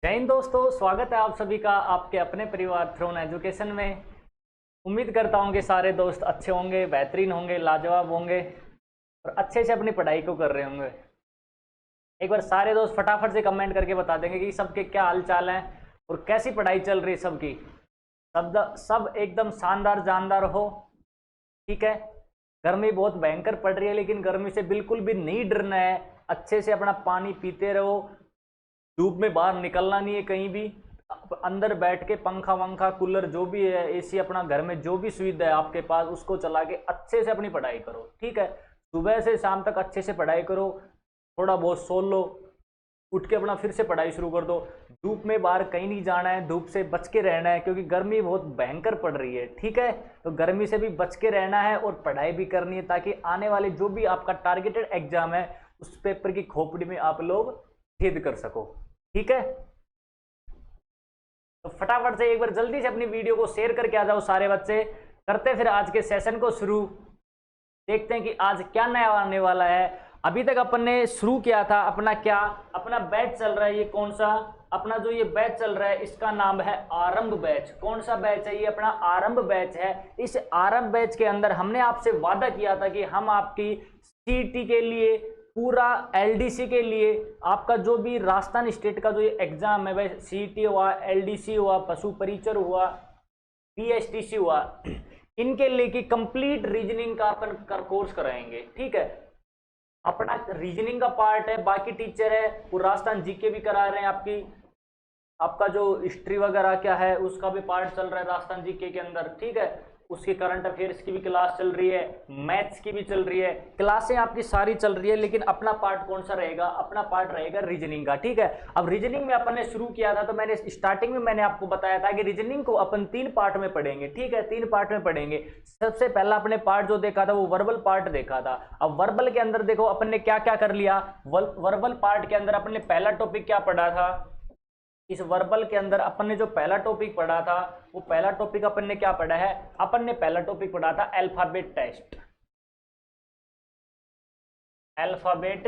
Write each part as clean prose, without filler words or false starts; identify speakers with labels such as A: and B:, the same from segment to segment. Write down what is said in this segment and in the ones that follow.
A: जय हिंद दोस्तों, स्वागत है आप सभी का आपके अपने परिवार थ्रोन एजुकेशन में। उम्मीद करता हूँ कि सारे दोस्त अच्छे होंगे, बेहतरीन होंगे, लाजवाब होंगे और अच्छे से अपनी पढ़ाई को कर रहे होंगे। एक बार सारे दोस्त फटाफट से कमेंट करके बता देंगे कि सबके क्या हाल चाल हैं और कैसी पढ़ाई चल रही है सबकी। सब एकदम शानदार जानदार हो। ठीक है, गर्मी बहुत भयंकर पड़ रही है, लेकिन गर्मी से बिल्कुल भी नहीं डरना है। अच्छे से अपना पानी पीते रहो, धूप में बाहर निकलना नहीं है कहीं भी। अंदर बैठ के पंखा वंखा कूलर जो भी है, एसी, अपना घर में जो भी सुविधा है आपके पास उसको चला के अच्छे से अपनी पढ़ाई करो। ठीक है, सुबह से शाम तक अच्छे से पढ़ाई करो, थोड़ा बहुत सो लो, उठ के अपना फिर से पढ़ाई शुरू कर दो। धूप में बाहर कहीं नहीं जाना है, धूप से बच के रहना है क्योंकि गर्मी बहुत भयंकर पड़ रही है। ठीक है, तो गर्मी से भी बच के रहना है और पढ़ाई भी करनी है ताकि आने वाले जो भी आपका टारगेटेड एग्जाम है उस पेपर की खोपड़ी में आप लोग छेद कर सको। ठीक है, तो फटाफट से एक बार जल्दी से अपनी वीडियो को शेयर करके आ जाओ सारे बच्चे। करते फिर आज के सेशन को शुरू, देखते हैं कि आज क्या नया आने वाला है। अभी तक अपन ने शुरू किया था अपना बैच चल रहा है। ये कौन सा अपना जो ये बैच चल रहा है इसका नाम है आरंभ बैच। कौन सा बैच है? ये अपना आरंभ बैच है। इस आरंभ बैच के अंदर हमने आपसे वादा किया था कि हम आपकी सीईटी के लिए, पूरा एलडीसी के लिए, आपका जो भी राजस्थान स्टेट का जो ये एग्जाम है, भाई सीईटी हुआ, एलडीसी हुआ, पशु परिचर हुआ, पीएसटीसी हुआ, इनके लिए की कंप्लीट रीजनिंग का अपन कोर्स कराएंगे। ठीक है, अपना रीजनिंग का पार्ट है, बाकी टीचर है वो राजस्थान जीके भी करा रहे हैं। आपका जो हिस्ट्री वगैरह क्या है उसका भी पार्ट चल रहा है राजस्थान जीके के अंदर। ठीक है, उसकी करंट अफेयर्स की भी क्लास चल रही है, मैथ्स की भी चल रही है, क्लासें आपकी सारी चल रही है। लेकिन अपना पार्ट कौन सा रहेगा? अपना पार्ट रहेगा रीजनिंग का। ठीक है, अब रीजनिंग में अपन ने शुरू किया था तो मैंने स्टार्टिंग में मैंने आपको बताया था कि रीजनिंग को अपन 3 पार्ट में पढ़ेंगे। ठीक है, 3 पार्ट में पढ़ेंगे। सबसे पहला अपने पार्ट जो देखा था वो वर्बल पार्ट देखा था। अब वर्बल के अंदर देखो अपन ने क्या क्या कर लिया। वर्बल पार्ट के अंदर अपन ने पहला टॉपिक क्या पढ़ा था? इस वर्बल के अंदर अपन ने जो पहला टॉपिक पढ़ा था वो पहला टॉपिक अपन ने क्या पढ़ा है? अपन ने पहला टॉपिक पढ़ा था अल्फाबेट टेस्ट। Alphabet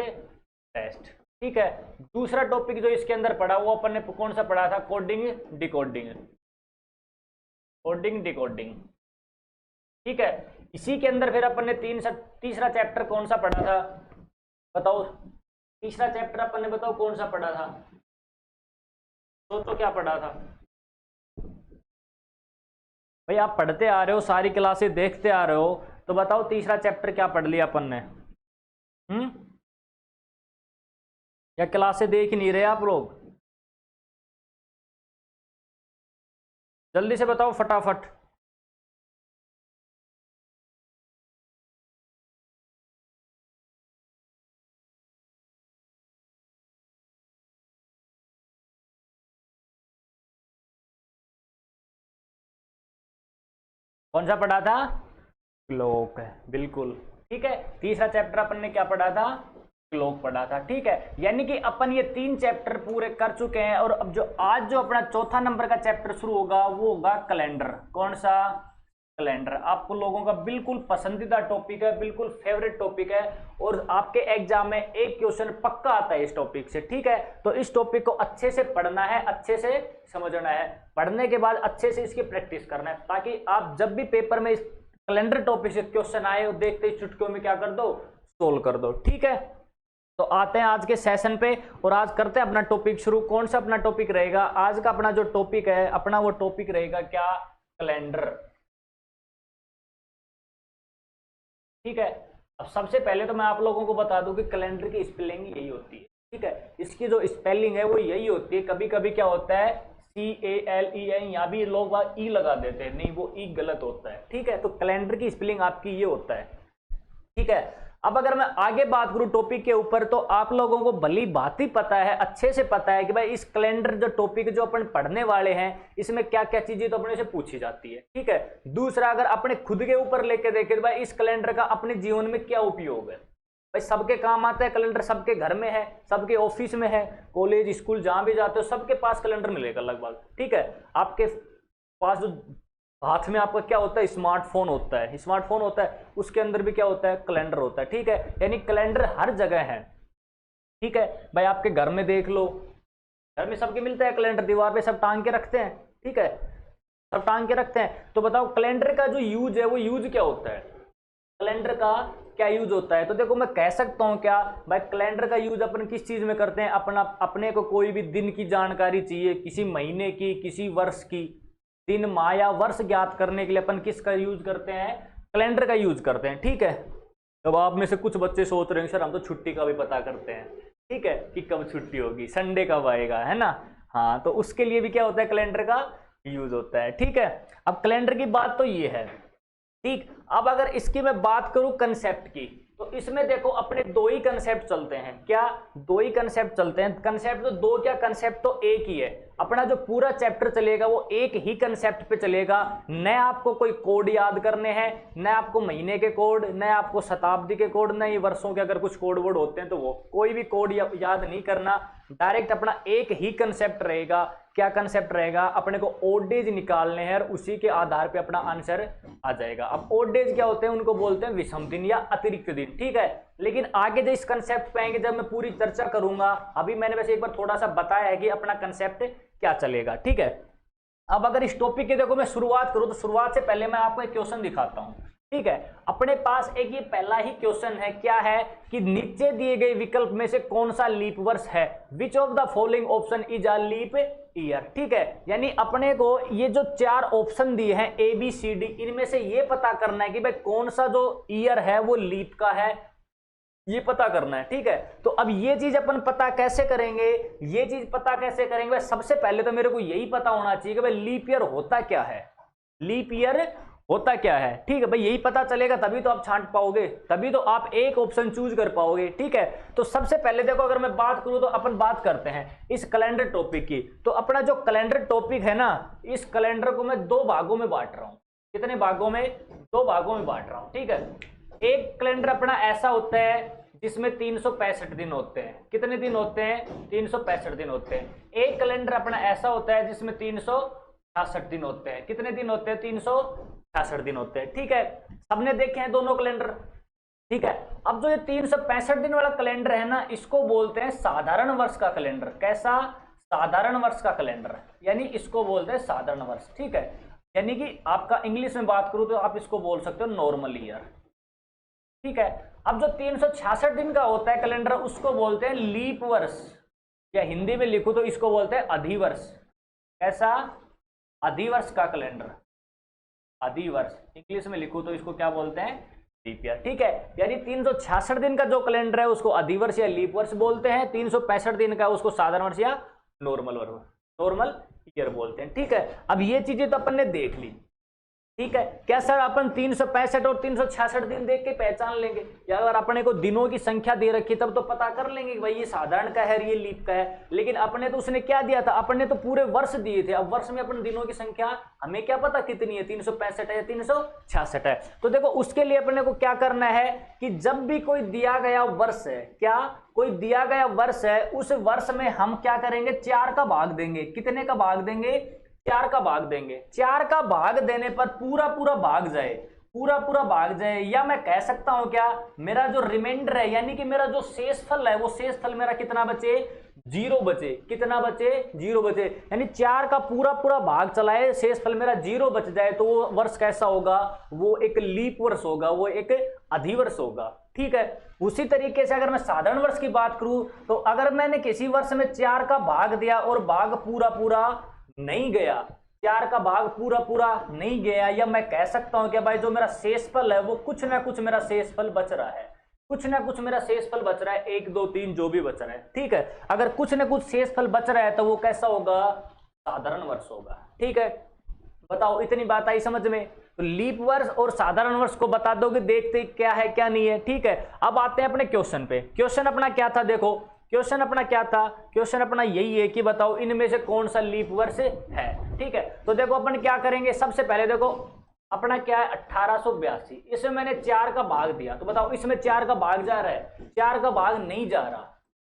A: test. ठीक है, दूसरा टॉपिक जो इसके अंदर पढ़ा वो अपन ने कौन सा पढ़ा था? Coding decoding. Coding decoding. ठीक है, इसी के अंदर फिर अपन ने तीसरा चैप्टर कौन सा पढ़ा था? बताओ, तीसरा चैप्टर अपन ने बताओ कौन सा पढ़ा था? तो क्या पढ़ा था भाई? आप पढ़ते आ रहे हो, सारी क्लासें देखते आ रहे हो, तो बताओ तीसरा चैप्टर क्या पढ़ लिया अपन ने? या क्लासें देख ही नहीं रहे आप लोग? जल्दी से बताओ फटाफट। कौन सा पढ़ा था? क्लॉक है, बिल्कुल। ठीक है, तीसरा चैप्टर अपन ने क्या पढ़ा था? क्लॉक पढ़ा था। ठीक है, यानी कि अपन ये 3 चैप्टर पूरे कर चुके हैं। और अब जो आज जो अपना चौथा नंबर का चैप्टर शुरू होगा वो होगा कैलेंडर। कौन सा? कैलेंडर। आपको लोगों का बिल्कुल पसंदीदा टॉपिक है, बिल्कुल फेवरेट टॉपिक है और आपके एग्जाम में एक क्वेश्चन पक्का आता है इस टॉपिक से। ठीक है, तो इस टॉपिक को अच्छे से पढ़ना है, अच्छे से समझना है। पढ़ने के बाद अच्छे से इसकी प्रैक्टिस करना है ताकि आप जब भी पेपर में इस कैलेंडर टॉपिक से क्वेश्चन आए और देखते ही चुटकियों में क्या कर दो? सोल्व कर दो। ठीक है, तो आते हैं आज के सेशन पे और आज करते हैं अपना टॉपिक शुरू। कौन सा अपना टॉपिक रहेगा आज का? अपना जो टॉपिक है अपना वो टॉपिक रहेगा क्या? कैलेंडर। ठीक है, अब सबसे पहले तो मैं आप लोगों को बता दूं कि कैलेंडर की स्पेलिंग यही होती है। ठीक है, इसकी जो स्पेलिंग है वो यही होती है। कभी कभी क्या होता है CALEN, यहाँ भी लोग ई लगा देते हैं, नहीं वो ई गलत होता है। ठीक है, तो कैलेंडर की स्पेलिंग आपकी ये होता है। ठीक है, अब अगर मैं आगे बात करूं टॉपिक के ऊपर तो आप लोगों को भली बात ही पता है, अच्छे से पता है कि भाई इस कैलेंडर जो टॉपिक जो अपन पढ़ने वाले हैं इसमें क्या क्या चीजें तो अपने से पूछी जाती है। ठीक है, दूसरा अगर अपने खुद के ऊपर लेके देखें तो भाई इस कैलेंडर का अपने जीवन में क्या उपयोग है? भाई सबके काम आता है कैलेंडर, सबके घर में है, सबके ऑफिस में है, कॉलेज स्कूल जहां भी जाते हो सबके पास कैलेंडर मिलेगा लगभग। ठीक है, आपके पास जो हाथ में आपका क्या होता है? स्मार्टफोन होता है। स्मार्टफोन होता है, उसके अंदर भी क्या होता है? कैलेंडर होता है। ठीक है, यानी कैलेंडर हर जगह है। ठीक है भाई, आपके घर में देख लो, घर में सबके मिलता है कैलेंडर, दीवार पे सब टांग के रखते हैं, ठीक है, सब टांग के रखते हैं। तो बताओ कैलेंडर का जो यूज है वो यूज क्या होता है, कैलेंडर का क्या यूज होता है? तो देखो मैं कह सकता हूं क्या भाई, कैलेंडर का यूज अपन किस चीज में करते हैं, अपने को कोई भी दिन की जानकारी चाहिए, किसी महीने की, किसी वर्ष की, दिन माह या वर्ष ज्ञात करने के लिए अपन किसका यूज करते हैं, कैलेंडर का यूज करते हैं, ठीक है। अब आप में से कुछ बच्चे सोच रहे हैं सर हम तो छुट्टी का भी पता करते हैं, ठीक है, कि कब छुट्टी होगी, संडे कब आएगा, है ना। हाँ, तो उसके लिए भी क्या होता है, कैलेंडर का यूज होता है, ठीक है। अब कैलेंडर की बात तो ये है, ठीक। अब अगर इसकी मैं बात करूं कंसेप्ट की, तो इसमें देखो अपने दो ही कंसेप्ट चलते हैं, क्या दो ही कंसेप्ट चलते हैं, कंसेप्ट तो दो क्या, कंसेप्ट तो एक ही है। अपना जो पूरा चैप्टर चलेगा वो एक ही कंसेप्ट पे चलेगा, न आपको कोई कोड याद करने हैं, न आपको महीने के कोड, न आपको शताब्दी के कोड, न ही वर्षों के अगर कुछ कोड वर्ड होते हैं तो वो कोई भी कोड याद नहीं करना, डायरेक्ट अपना एक ही कंसेप्ट रहेगा। क्या कंसेप्ट रहेगा, अपने को ओड डेज निकालने हैं और उसी के आधार पे अपना आंसर आ जाएगा। अब ओड डेज क्या होते हैं, उनको बोलते हैं विषम दिन या अतिरिक्त दिन, ठीक है। लेकिन आगे जो इस कंसेप्ट पे आएंगे, जब मैं पूरी चर्चा करूंगा, अभी मैंने वैसे एक बार थोड़ा सा बताया है कि अपना कंसेप्ट क्या चलेगा, ठीक है। अब अगर इस टॉपिक की देखो मैं शुरुआत करूं, तो शुरुआत से पहले मैं आपको एक क्वेश्चन दिखाता हूं, ठीक है। अपने पास एक ये पहला ही क्वेश्चन है, क्या है कि नीचे दिए गए विकल्प में से कौन सा लीप वर्ष है, which of the following option is a leap year, ठीक है। यानी अपने को ये जो चार ऑप्शन दिए हैं ए बी सी डी, इनमें से ये पता करना है कि भाई कौन सा जो ईयर है वो लीप का है, ये पता करना है, ठीक है। तो अब ये चीज अपन पता कैसे करेंगे, ये चीज पता कैसे करेंगे भाई, सबसे पहले तो मेरे को यही पता होना चाहिए कि भाई लीप ईयर होता क्या है, लीप ईयर होता क्या है, ठीक है भाई। यही पता चलेगा तभी तो आप छांट पाओगे, तभी तो आप एक ऑप्शन चूज कर पाओगे, ठीक है। तो सबसे पहले देखो अगर मैं बात करूं तो अपन बात करते हैं इस कैलेंडर टॉपिक की। तो अपना जो कैलेंडर टॉपिक है ना, इस कैलेंडर को मैं दो भागों में बांट रहा हूं। कितने भागों में, दो भागों में बांट रहा हूं, ठीक है। एक कैलेंडर अपना ऐसा होता है जिसमें 365 दिन होते हैं। कितने दिन होते हैं, 365 दिन होते हैं। एक कैलेंडर अपना ऐसा होता है जिसमें 366 दिन होते हैं। कितने दिन होते हैं, 366 दिन होते हैं, ठीक है। सबने देखे हैं दोनों कैलेंडर, ठीक है। अब जो ये 365 दिन वाला कैलेंडर है ना, इसको बोलते हैं साधारण वर्ष का कैलेंडर। कैसा, साधारण वर्ष का कैलेंडर, यानी इसको बोलते हैं साधारण वर्ष, ठीक है। यानी कि आपका इंग्लिश में बात करूं तो आप इसको बोल सकते हो नॉर्मल ईयर, ठीक है। अब जो 366 दिन का होता है कैलेंडर, उसको बोलते हैं लीप वर्ष, या हिंदी में लिखूं तो इसको बोलते हैं अधिवर्ष। कैसा, अधिवर्ष का कैलेंडर, अधिवर्ष। इंग्लिश में लिखूं तो इसको क्या बोलते हैं, लीप ईयर, ठीक है। यानी 366 दिन का जो कैलेंडर है उसको अधिवर्ष या लीप वर्ष बोलते हैं, 365 दिन का उसको साधारण वर्ष या नॉर्मल वर्ष, नॉर्मल ईयर बोलते हैं, ठीक है। अब ये चीजें तो अपन ने देख ली, ठीक है। क्या सर अपन 365 और 366 दिन देख के पहचान लेंगे, या अगर अपने को दिनों की संख्या दे रखी तब तो पता कर लेंगे कि भाई ये साधारण का है, ये लीप का है। लेकिन अपने तो उसने क्या दिया था, अपने तो पूरे वर्ष दिए थे। अब वर्ष में अपन दिनों की संख्या हमें क्या पता कितनी है, 365 है या 366 है। तो देखो उसके लिए अपने को क्या करना है कि जब भी कोई दिया गया वर्ष है, क्या कोई दिया गया वर्ष है, उस वर्ष में हम क्या करेंगे, 4 का भाग देंगे। कितने का भाग देंगे, 4 का भाग देंगे। 4 का भाग देने पर पूरा पूरा भाग जाए, पूरा पूरा भाग जाए, या मैं कह सकता हूं क्या, मेरा जो रिमाइंडर है यानी कि मेरा जो शेषफल है, वो शेषफल मेरा कितना बचे, 0 बचे। कितना बचे, 0 बचे। यानी 4 का पूरा पूरा भाग चलाए, शेषफल मेरा 0 बच जाए, तो वो वर्ष कैसा होगा, वो एक लीप वर्ष होगा, वो एक अधिवर्ष होगा, ठीक है। उसी तरीके से अगर मैं साधारण वर्ष की बात करूं, तो अगर मैंने किसी वर्ष में 4 का भाग दिया और भाग पूरा पूरा नहीं गया, 4 का भाग पूरा पूरा नहीं गया, या मैं कह सकता हूं कि भाई जो मेरा शेषफल है वो कुछ ना कुछ मेरा शेषफल बच रहा है, कुछ ना कुछ मेरा शेषफल बच रहा है, 1 2 3 जो भी बच रहा है, ठीक है। अगर कुछ ना कुछ शेषफल बच रहा है तो वो कैसा होगा, साधारण वर्ष होगा, ठीक है। बताओ इतनी बात आई समझ में। तो लीप वर्ष और साधारण वर्ष को बता दोगे, देखते क्या है क्या नहीं है, ठीक है। अब आते हैं अपने क्वेश्चन पे। क्वेश्चन अपना क्या था, देखो क्वेश्चन अपना क्या था, क्वेश्चन अपना यही है कि बताओ इनमें से कौन सा लीप वर्ष है, ठीक है। तो देखो अपन क्या करेंगे, सबसे पहले देखो अपना क्या है 1882, इसमें मैंने 4 का भाग दिया, तो बताओ इसमें 4 का भाग जा रहा है, 4 का भाग नहीं जा रहा,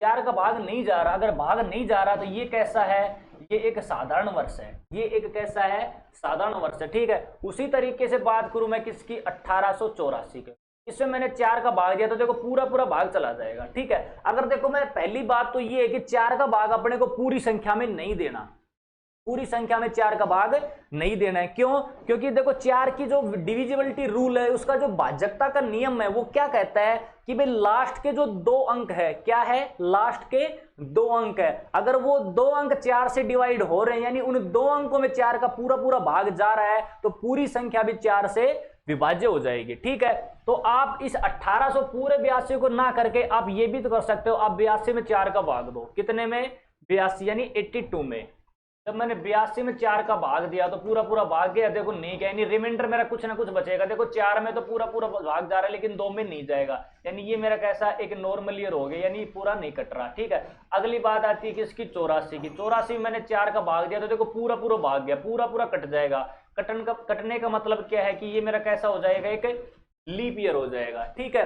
A: 4 का भाग नहीं जा रहा। अगर भाग नहीं जा रहा तो ये कैसा है, ये एक साधारण वर्ष है, ये एक कैसा है, साधारण वर्ष है, ठीक है। उसी तरीके से बात करूं मैं किसकी, 1884 के, इसमें मैंने 4 का भाग दिया तो देखो पूरा पूरा भाग चला जाएगा। ठीक है, अगर देखो मैं पहली बात तो ये है कि 4 का भाग अपने को पूरी संख्या में नहीं देना, पूरी संख्या में 4 का भाग नहीं देना है। क्यों? क्योंकि देखो 4 की जो डिविजिबिलिटी रूल है, उसका जो भाजकता का नियम है वो क्या कहता है कि भाई लास्ट के जो 2 अंक है, क्या है, लास्ट के 2 अंक है, अगर वो 2 अंक 4 से डिवाइड हो रहे हैं, यानी उन 2 अंकों में 4 का पूरा पूरा भाग जा रहा है, तो पूरी संख्या भी 4 से विभाज्य हो जाएगी। ठीक है, तो आप इस 1800 पूरे 82 को ना करके आप ये भी तो कर सकते हो, आप 82 में 4 का भाग दो, कितने में, 82 यानी 82 में। जब मैंने 82 में 4 का भाग दिया तो पूरा पूरा भाग गया, देखो नहीं गया, यानी रिमाइंडर मेरा कुछ ना कुछ बचेगा। देखो 4 में तो पूरा पूरा भाग जा रहा है, लेकिन 2 में नहीं जाएगा, यानी ये मेरा कैसा एक नॉर्मल ईयर हो गया, यानी पूरा नहीं कट रहा। ठीक है, अगली बात आती है किसकी, 84 की। 84 में मैंने 4 का भाग दिया तो देखो पूरा पूरा भाग गया, पूरा पूरा कट जाएगा। कटने का मतलब क्या है कि ये मेरा कैसा हो जाएगा, एक लीप ईयर हो जाएगा। ठीक है,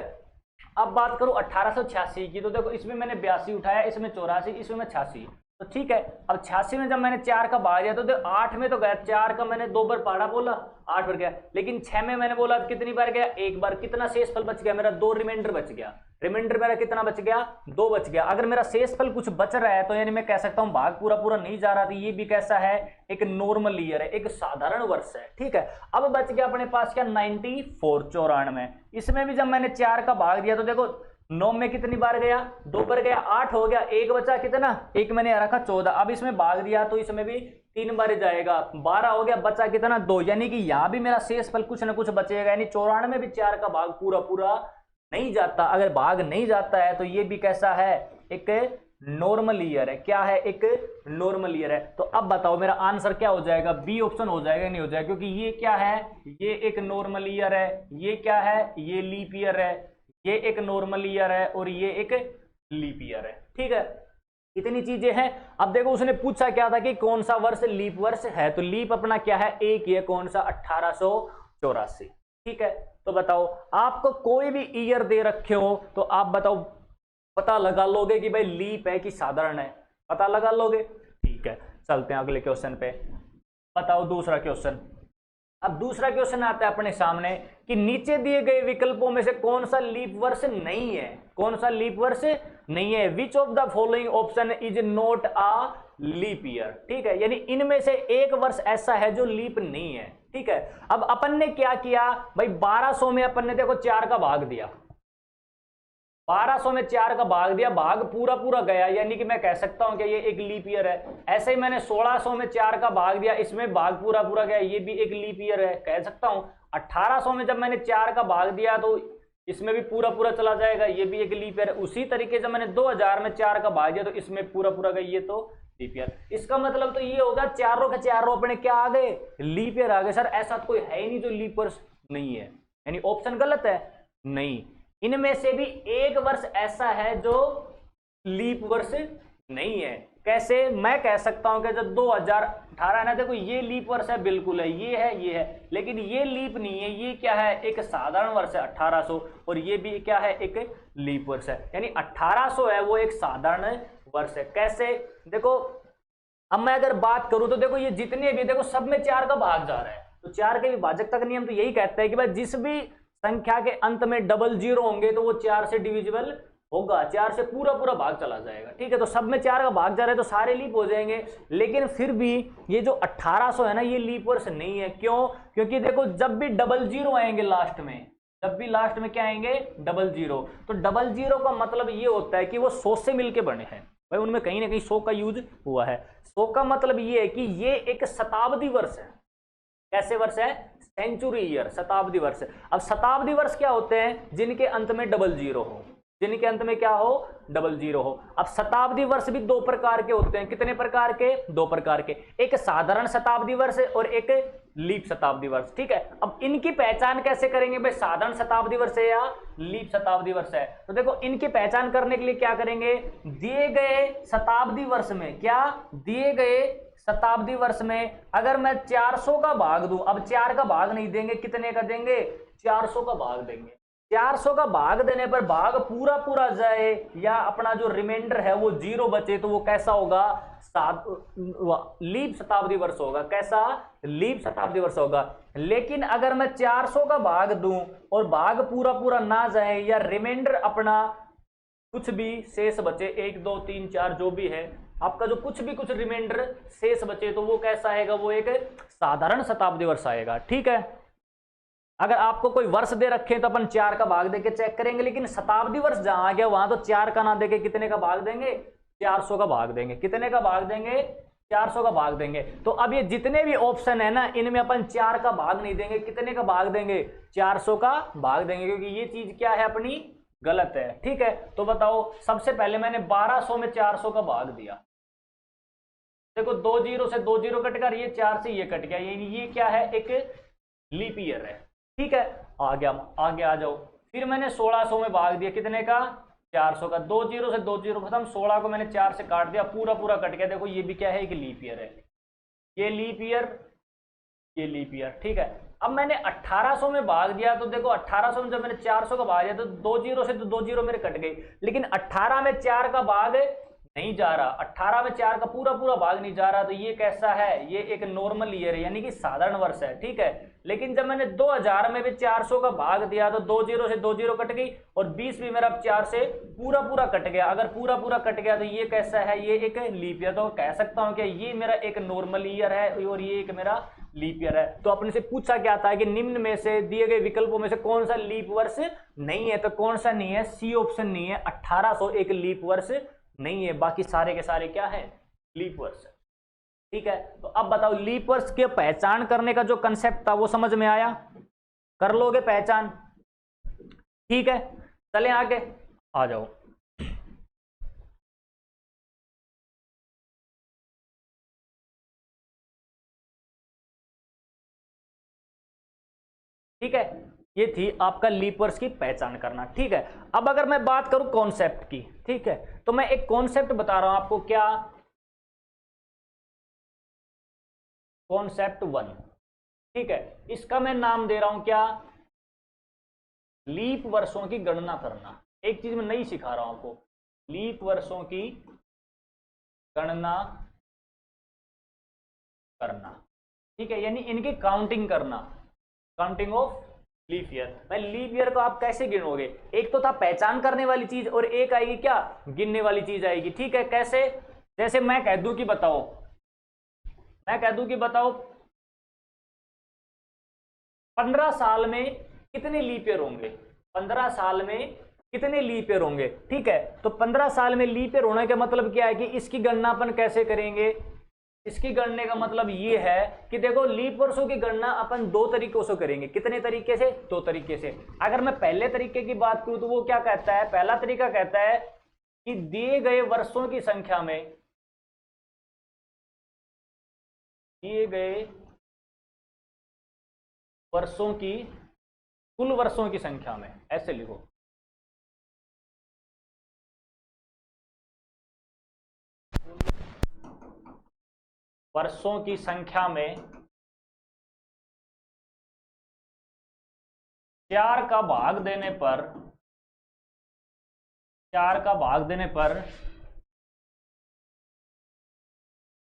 A: अब बात करूं 1886 की, तो देखो इसमें मैंने 82 उठाया, इसमें 84, इसमें मैं 86, तो ठीक है। अब 86 में जब मैंने 4 का भाग दिया तो 8 में तो गया, 4 का मैंने 2 बार पढ़ा बोला, 8 बार गया, लेकिन 6 में मैंने बोला कितनी बार गया, 1 बार। कितना शेषफल बच गया मेरा, 2 रिमाइंडर बच गया। रिमाइंडर मेरा कितना बच गया, 2 बच गया। अगर मेरा शेषफल कुछ बच रहा है तो यानी मैं कह सकता हूं भाग पूरा पूरा नहीं जा रहा था, ये भी कैसा है, एक नॉर्मल ईयर है, एक साधारण वर्ष है। ठीक है, अब बच गया अपने पास क्या, 94, 94। इसमें भी जब मैंने 4 का भाग दिया तो देखो 9 में कितनी बार गया, 2 बार गया, 8 हो गया, 1 बचा कितना, 1 मैंने रखा 14। अब इसमें भाग दिया तो इसमें भी 3 बार जाएगा, 12 हो गया, बचा कितना, 2, यानी कि यहां भी मेरा शेषफल कुछ ना कुछ बचेगा, यानी 94 में भी 4 का भाग पूरा पूरा नहीं जाता। अगर भाग नहीं जाता है तो ये भी कैसा है, एक नॉर्मल ईयर है। क्या है, एक नॉर्मल ईयर है। तो अब बताओ मेरा आंसर क्या हो जाएगा, बी ऑप्शन हो जाएगा, नहीं हो जाएगा, क्योंकि ये क्या है, ये एक नॉर्मल ईयर है, ये क्या है, ये लीप ईयर है, ये एक नॉर्मल ईयर है और ये एक लीप ईयर है। ठीक है, इतनी चीजें हैं। अब देखो उसने पूछा क्या था कि कौन सा वर्ष लीप वर्ष है, तो लीप अपना क्या है, एक ही है, कौन सा, 1884। ठीक है, तो बताओ आपको कोई भी ईयर दे रखे हो तो आप बताओ, पता लगा लोगे कि भाई लीप है कि साधारण है, पता लगा लोगे। ठीक है, चलते हैं अगले क्वेश्चन पे। बताओ दूसरा क्वेश्चन। अब दूसरा क्वेश्चन आता है अपने सामने कि नीचे दिए गए विकल्पों में से कौन सा लीप वर्ष नहीं है, कौन सा लीप वर्ष नहीं है, which of the following option is not a leap year. ठीक है, यानी इनमें से एक वर्ष ऐसा है जो लीप नहीं है। ठीक है, अब अपन ने क्या किया भाई, 1200 में अपन ने देखो 4 का भाग दिया, 1200 में 4 का भाग दिया, भाग पूरा पूरा गया, यानी कि मैं कह सकता हूं कि ये एक लीप ईयर है। ऐसे ही मैंने 1600 में 4 का भाग दिया, इसमें भाग पूरा पूरा गया, ये भी एक लीप ईयर है, कह सकता हूं। 1800 में जब मैंने 4 का भाग दिया तो इसमें भी पूरा पूरा चला जाएगा, ये भी एक लीप ईयर है। उसी तरीके से मैंने 2000 में 4 का भाग दिया तो इसमें पूरा पूरा गया, ये तो लीप ईयर। इसका मतलब तो ये होगा चारों के चारों अपने क्या आ गए, लीप ईयर आ गए। सर ऐसा तो कोई है ही नहीं जो लीप वर्ष नहीं है, यानी ऑप्शन गलत है। नहीं, इनमें से भी एक वर्ष ऐसा है जो लीप वर्ष नहीं है। कैसे, मैं कह सकता हूं कि जब 2018 है ना, देखो ये लीप वर्ष है, बिल्कुल है, ये है, लेकिन ये लीप नहीं है, ये क्या है, एक साधारण वर्ष है 1800, और ये भी क्या है, एक लीप वर्ष है, यानी 1800 है वो एक साधारण वर्ष है। कैसे, देखो अब मैं अगर बात करूं तो देखो ये जितने भी, देखो सब में 4 का भाग जा रहा है, तो 4 के विभाजकता का नियम तो यही कहता है कि भाई जिस भी संख्या के अंत में 00 होंगे तो वो 4 से डिविजिबल होगा, 4 से पूरा पूरा भाग चला जाएगा। ठीक है, तो सब में 4 का भाग जा रहा है तो सारे लीप हो जाएंगे, लेकिन फिर भी ये जो 1800 है ना, ये लीप वर्ष नहीं है। क्यों, क्योंकि देखो जब भी 00 आएंगे लास्ट में, जब भी लास्ट में क्या आएंगे, 00, तो 00 का मतलब ये होता है कि वो 100 से मिलके बने हैं भाई, उनमें कहीं ना कहीं 100 का यूज हुआ है। 100 का मतलब ये है कि ये एक शताब्दी वर्ष है। कैसे वर्ष है, सेंचुरी ईयर, शताब्दी वर्ष। अब शताब्दी वर्ष क्या होते हैं, जिनके अंत में 00 हो, जिनके अंत में क्या हो, 00 हो। अब शताब्दी वर्ष भी 2 प्रकार के होते हैं, कितने प्रकार के, 2 प्रकार के, एक साधारण शताब्दी वर्ष और एक लीप शताब्दी वर्ष। ठीक है, अब इनकी पहचान कैसे करेंगे भाई, साधारण शताब्दी वर्ष है या लीप शताब्दी वर्ष है। तो देखो इनकी पहचान करने के लिए क्या करेंगे, दिए गए शताब्दी वर्ष में, क्या दिए गए शताब्दी वर्ष में अगर मैं 400 का भाग दूं, अब 4 का भाग नहीं देंगे, कितने का देंगे, 400 का भाग देंगे। 400 का भाग देने पर भाग पूरा पूरा जाए या अपना जो रिमाइंडर है वो 0 बचे तो वो कैसा होगा, लीप शताब्दी वर्ष होगा। कैसा, लीप शताब्दी वर्ष होगा। लेकिन अगर मैं 400 का भाग दूं और भाग पूरा पूरा ना जाए या रिमाइंडर अपना कुछ भी शेष बचे, 1 2 3 4 जो भी है आपका, जो कुछ भी कुछ रिमाइंडर शेष बचे तो वो कैसा आएगा, वो एक साधारण शताब्दी वर्ष आएगा। ठीक है, अगर आपको कोई वर्ष दे रखे तो अपन 4 का भाग देके चेक करेंगे, लेकिन शताब्दी वर्ष जहां आ गया वहां तो 4 का ना देके कितने का भाग देंगे, 400 का भाग देंगे। कितने का भाग देंगे, 400 का भाग देंगे। तो अब ये जितने भी ऑप्शन है ना, इनमें अपन 4 का भाग नहीं देंगे, कितने का भाग देंगे, 400 का भाग देंगे, क्योंकि ये चीज क्या है, अपनी गलत है। ठीक है, तो बताओ, सबसे पहले मैंने 1200 में 400 का भाग दिया। देखो 2 0 से 2 0 कट गया, ये 4 से ये कट गया, ये क्या है, एक लीप ईयर है। ठीक है, आगे आ जाओ। फिर मैंने 1600 में भाग दिया, कितने का, 400 का। 2 0 से 2 0 खत्म, 16 को मैंने 4 से काट दिया, पूरा पूरा कट गया। देखो ये भी क्या है, एक लीप ईयर है, ये लीप ईयर, ये लीप ईयर। ठीक है, अब मैंने 1800 में भाग दिया, तो देखो 1800 में जब मैंने 400 का भाग दिया तो 2 0 से तो 2 0 मेरे कट गई, लेकिन 18 में 4 का भाग नहीं जा रहा, 18 में 4 का पूरा पूरा भाग नहीं जा रहा, तो ये कैसा है, ये एक नॉर्मल ईयर है, यानी कि साधारण वर्ष है। ठीक है, लेकिन जब मैंने 2000 में भी 400 का भाग दिया तो 2 0 से 2 0 कट गई और 20 भी मेरा 4 से पूरा पूरा कट गया। अगर पूरा पूरा कट गया तो ये कैसा है, ये एक लीप ईयर। तो कह सकता हूं कि ये मेरा एक नॉर्मल ईयर है और ये एक मेरा लीप ईयर है। तो अपने से पूछा क्या था कि निम्न में से दिए गए विकल्पों में से कौन सा लीप वर्ष नहीं है, तो कौन सा नहीं है, सी ऑप्शन नहीं है, 1800 एक लीप वर्ष नहीं है, बाकी सारे के सारे क्या है, लीप वर्ष। ठीक है, तो अब बताओ लीप वर्ष की पहचान करने का जो कंसेप्ट था वो समझ में आया, कर लोगे पहचान। ठीक है, चले आगे, आ जाओ। ठीक है, ये थी आपका लीप वर्ष की पहचान करना। ठीक है, अब अगर मैं बात करूं कॉन्सेप्ट की, ठीक है, तो मैं एक कॉन्सेप्ट बता रहा हूं आपको, क्या, कॉन्सेप्ट 1। ठीक है, इसका मैं नाम दे रहा हूं क्या, लीप वर्षों की गणना करना। एक चीज मैं नई सिखा रहा हूं आपको, लीप वर्षों की गणना करना। ठीक है, यानी इनकी काउंटिंग करना, काउंटिंग ऑफ लीप ईयर। भाई लीप ईयर को आप कैसे गिनोगे, एक तो था पहचान करने वाली चीज और एक आएगी क्या, गिनने वाली चीज आएगी। ठीक है, कैसे, जैसे मैं कह दूं कि बताओ, मैं कह दूं कि बताओ 15 साल में कितने लीप ईयर होंगे, 15 साल में कितने लीप ईयर होंगे। ठीक है, तो 15 साल में लीप ईयर होने का मतलब क्या है कि इसकी गणना अपन कैसे करेंगे, इसकी गणने का मतलब ये है कि देखो लीप वर्षों की गणना अपन 2 तरीकों से करेंगे। कितने तरीके से, 2 तरीके से। अगर मैं पहले तरीके की बात करूं तो वो क्या कहता है, पहला तरीका कहता है कि दिए गए वर्षों की संख्या में, दिए गए वर्षों की, कुल वर्षों की संख्या में, ऐसे लिखो, वर्षों की संख्या में 4 का भाग देने पर, 4 का भाग देने पर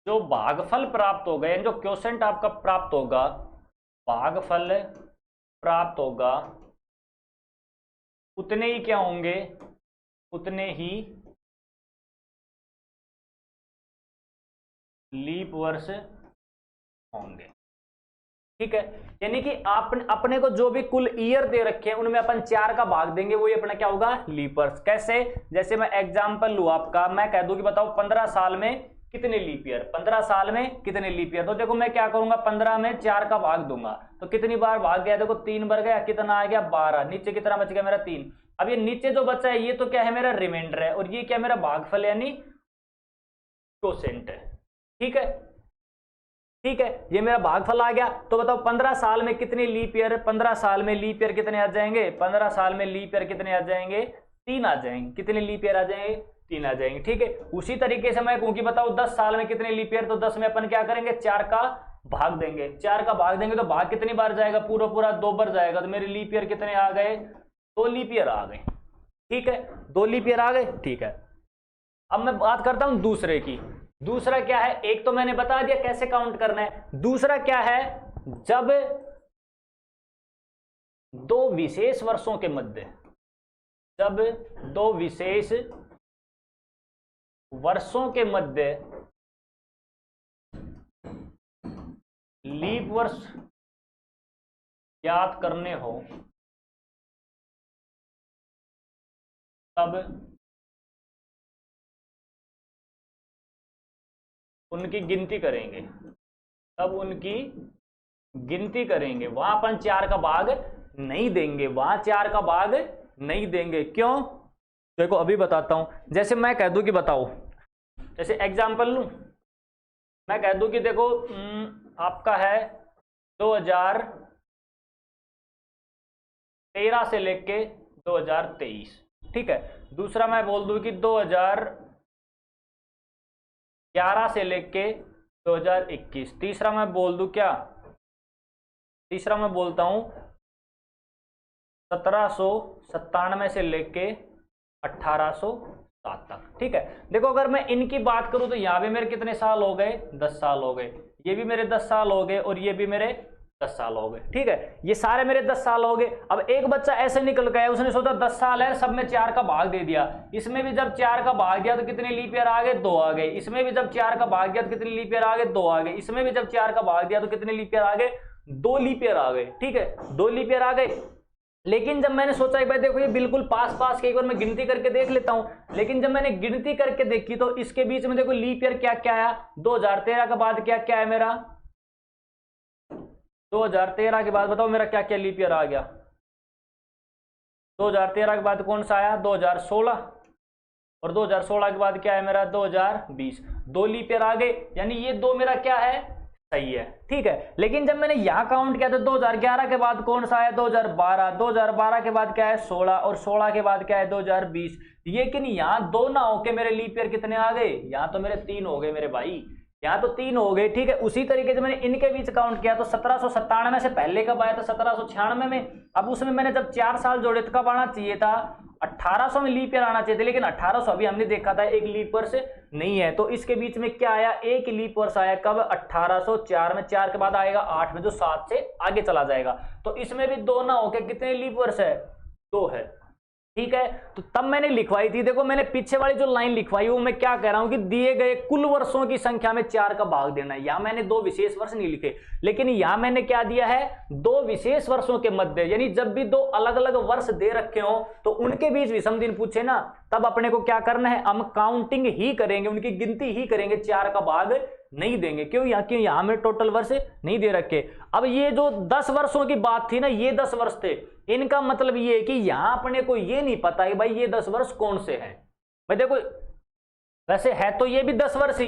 A: जो भागफल प्राप्त होगा, यानी जो क्वोशेंट आपका प्राप्त होगा, भागफल प्राप्त होगा, उतने ही क्या होंगे, उतने ही लीप वर्ष होंगे। ठीक है, यानी कि आप अपने को जो भी कुल ईयर दे रखे हैं उनमें अपन 4 का भाग देंगे, वही अपना क्या होगा, लीप वर्ष। कैसे, जैसे मैं एग्जांपल लूं आपका, मैं कह दूं कि बताओ 15 साल में कितने लीप ईयर, 15 साल में कितने लीप ईयर। तो देखो मैं क्या करूंगा, 15 में 4 का भाग दूंगा, तो कितनी बार भाग गया, देखो 3 बार गया, कितना आ गया, 12। नीचे कितना बच गया मेरा, 3। अब ये नीचे जो बचा है ये तो क्या है, मेरा रिमाइंडर है, और ये क्या मेरा भागफल यानी क्वोशेंट है। ठीक है, ठीक है, ये मेरा भागफल आ गया। तो बताओ 15 साल में कितने लीप ईयर, 15 साल में लीप ईयर कितने आ जाएंगे, 15 साल में लीप ईयर कितने आ जाएंगे, 3 आ जाएंगे। कितने लीप ईयर आ जाएंगे, 3 आ जाएंगे। ठीक है, उसी तरीके से मैं कहूं कि बताओ 10 साल में कितने लीप ईयर, तो 10 में अपन क्या करेंगे, 4 का भाग देंगे। 4 का भाग देंगे तो भाग कितनी बार जाएगा, पूरा पूरा 2 बार जाएगा, तो मेरे लीप ईयर कितने आ गए, 2 लीप ईयर आ गए, ठीक है, 2 लीप ईयर आ गए, ठीक है। अब मैं बात करता हूं दूसरे की। दूसरा क्या है, एक तो मैंने बता दिया कैसे काउंट करना है, दूसरा क्या है, जब 2 विशेष वर्षों के मध्य, जब 2 विशेष वर्षों के मध्य लीप वर्ष ज्ञात करने हो, तब उनकी गिनती करेंगे, तब उनकी गिनती करेंगे। वहां अपन 4 का भाग नहीं देंगे, वहां 4 का भाग नहीं देंगे। क्यों? देखो अभी बताता हूं। जैसे मैं कह दूं कि बताओ, जैसे एग्जांपल लूं, मैं कह दूं कि देखो आपका है 2013 से लेके 2023, ठीक है। दूसरा मैं बोल दूं कि 2011 से लेके 2021। तीसरा मैं बोल दूं क्या, तीसरा मैं बोलता हूं 1797 से लेके 1807 तक, ठीक है। देखो अगर मैं इनकी बात करूं तो यहां भी मेरे कितने साल हो गए, 10 साल हो गए, ये भी मेरे 10 साल हो गए, और ये भी मेरे 10 साल हो गए, ठीक है। ये सारे मेरे 10 साल हो गए। अब एक बच्चा ऐसे निकल गया, उसने सोचा 10 साल है, सब में 4 का भाग दे दिया। इसमें भी जब 4 का भाग दिया तो कितने लीप ईयर आ गए, 2 आ गए। इसमें भी जब 4 का भाग दिया तो कितने लीप ईयर आ गए, 2 आ गए। इसमें भी जब 4 का भाग दिया तो कितने लीप ईयर आ गए, 2 लीप ईयर आ गए, ठीक है, 2 लीप ईयर आ गए। लेकिन जब मैंने सोचा एक भाई देखो ये बिल्कुल पास पास के, एक बार मैं गिनती करके देख लेता हूं, लेकिन जब मैंने गिनती करके देखी तो इसके बीच में देखो लीप ईयर क्या क्या आया, 2013 के बाद क्या क्या है मेरा, 2013 के बाद बताओ मेरा क्या क्या लीप ईयर आ गया। 2013 के बाद कौन सा आया, 2016, और 2016 के बाद क्या है मेरा, 2020। 2 लीप ईयर आ गए, यानी ये 2 मेरा क्या है, सही है, ठीक है। लेकिन जब मैंने यहां काउंट किया तो 2011 के बाद कौन सा है, 2012, 2012 के बाद क्या है 16, और 16 के बाद क्या है 2020। लेकिन यहां 2 ना होके मेरे लीप ईयर कितने आ गए, यहां तो मेरे 3 हो गए मेरे भाई, यहां तो 3 हो गए, ठीक है। उसी तरीके से मैंने इनके बीच काउंट किया तो 1797 से पहले कब आया था, 1796 में। अब उसमें मैंने जब 4 साल जोड़े तो कब आना चाहिए था, 1800 में लीप ईयर आना चाहिए था, लेकिन 1800 अभी हमने देखा था एक लीप वर्ष नहीं है, तो इसके बीच में क्या आया, एक लीप वर्ष आया, कब, 1804 में। 4 के बाद आएगा 8 में, जो 7 से आगे चला जाएगा। तो इसमें भी 2 ना होके कितने लीप वर्ष है, 2 है, ठीक है। तो तब मैंने लिखवाई थी, देखो मैंने पीछे वाली जो लाइन लिखवाई वो मैं क्या कह रहा हूं कि दिए गए कुल वर्षों की संख्या में 4 का भाग देना है। यहां मैंने 2 विशेष वर्ष नहीं लिखे, लेकिन यहां मैंने क्या दिया है, 2 विशेष वर्षों के मध्य, यानी जब भी 2 अलग अलग वर्ष दे रखे हो तो उनके बीच विषम दिन पूछे ना, तब अपने को क्या करना है, हम काउंटिंग ही करेंगे, उनकी गिनती ही करेंगे, 4 का भाग नहीं देंगे। क्यों, यहां में टोटल वर्ष नहीं दे रखे। अब ये जो 10 वर्षों की बात थी ना, ये 10 वर्ष थे, इनका मतलब ये है कि यहां अपने को ये नहीं पता है भाई ये 10 वर्ष कौन से हैं। भाई देखो वैसे है तो ये भी 10 वर्ष ही,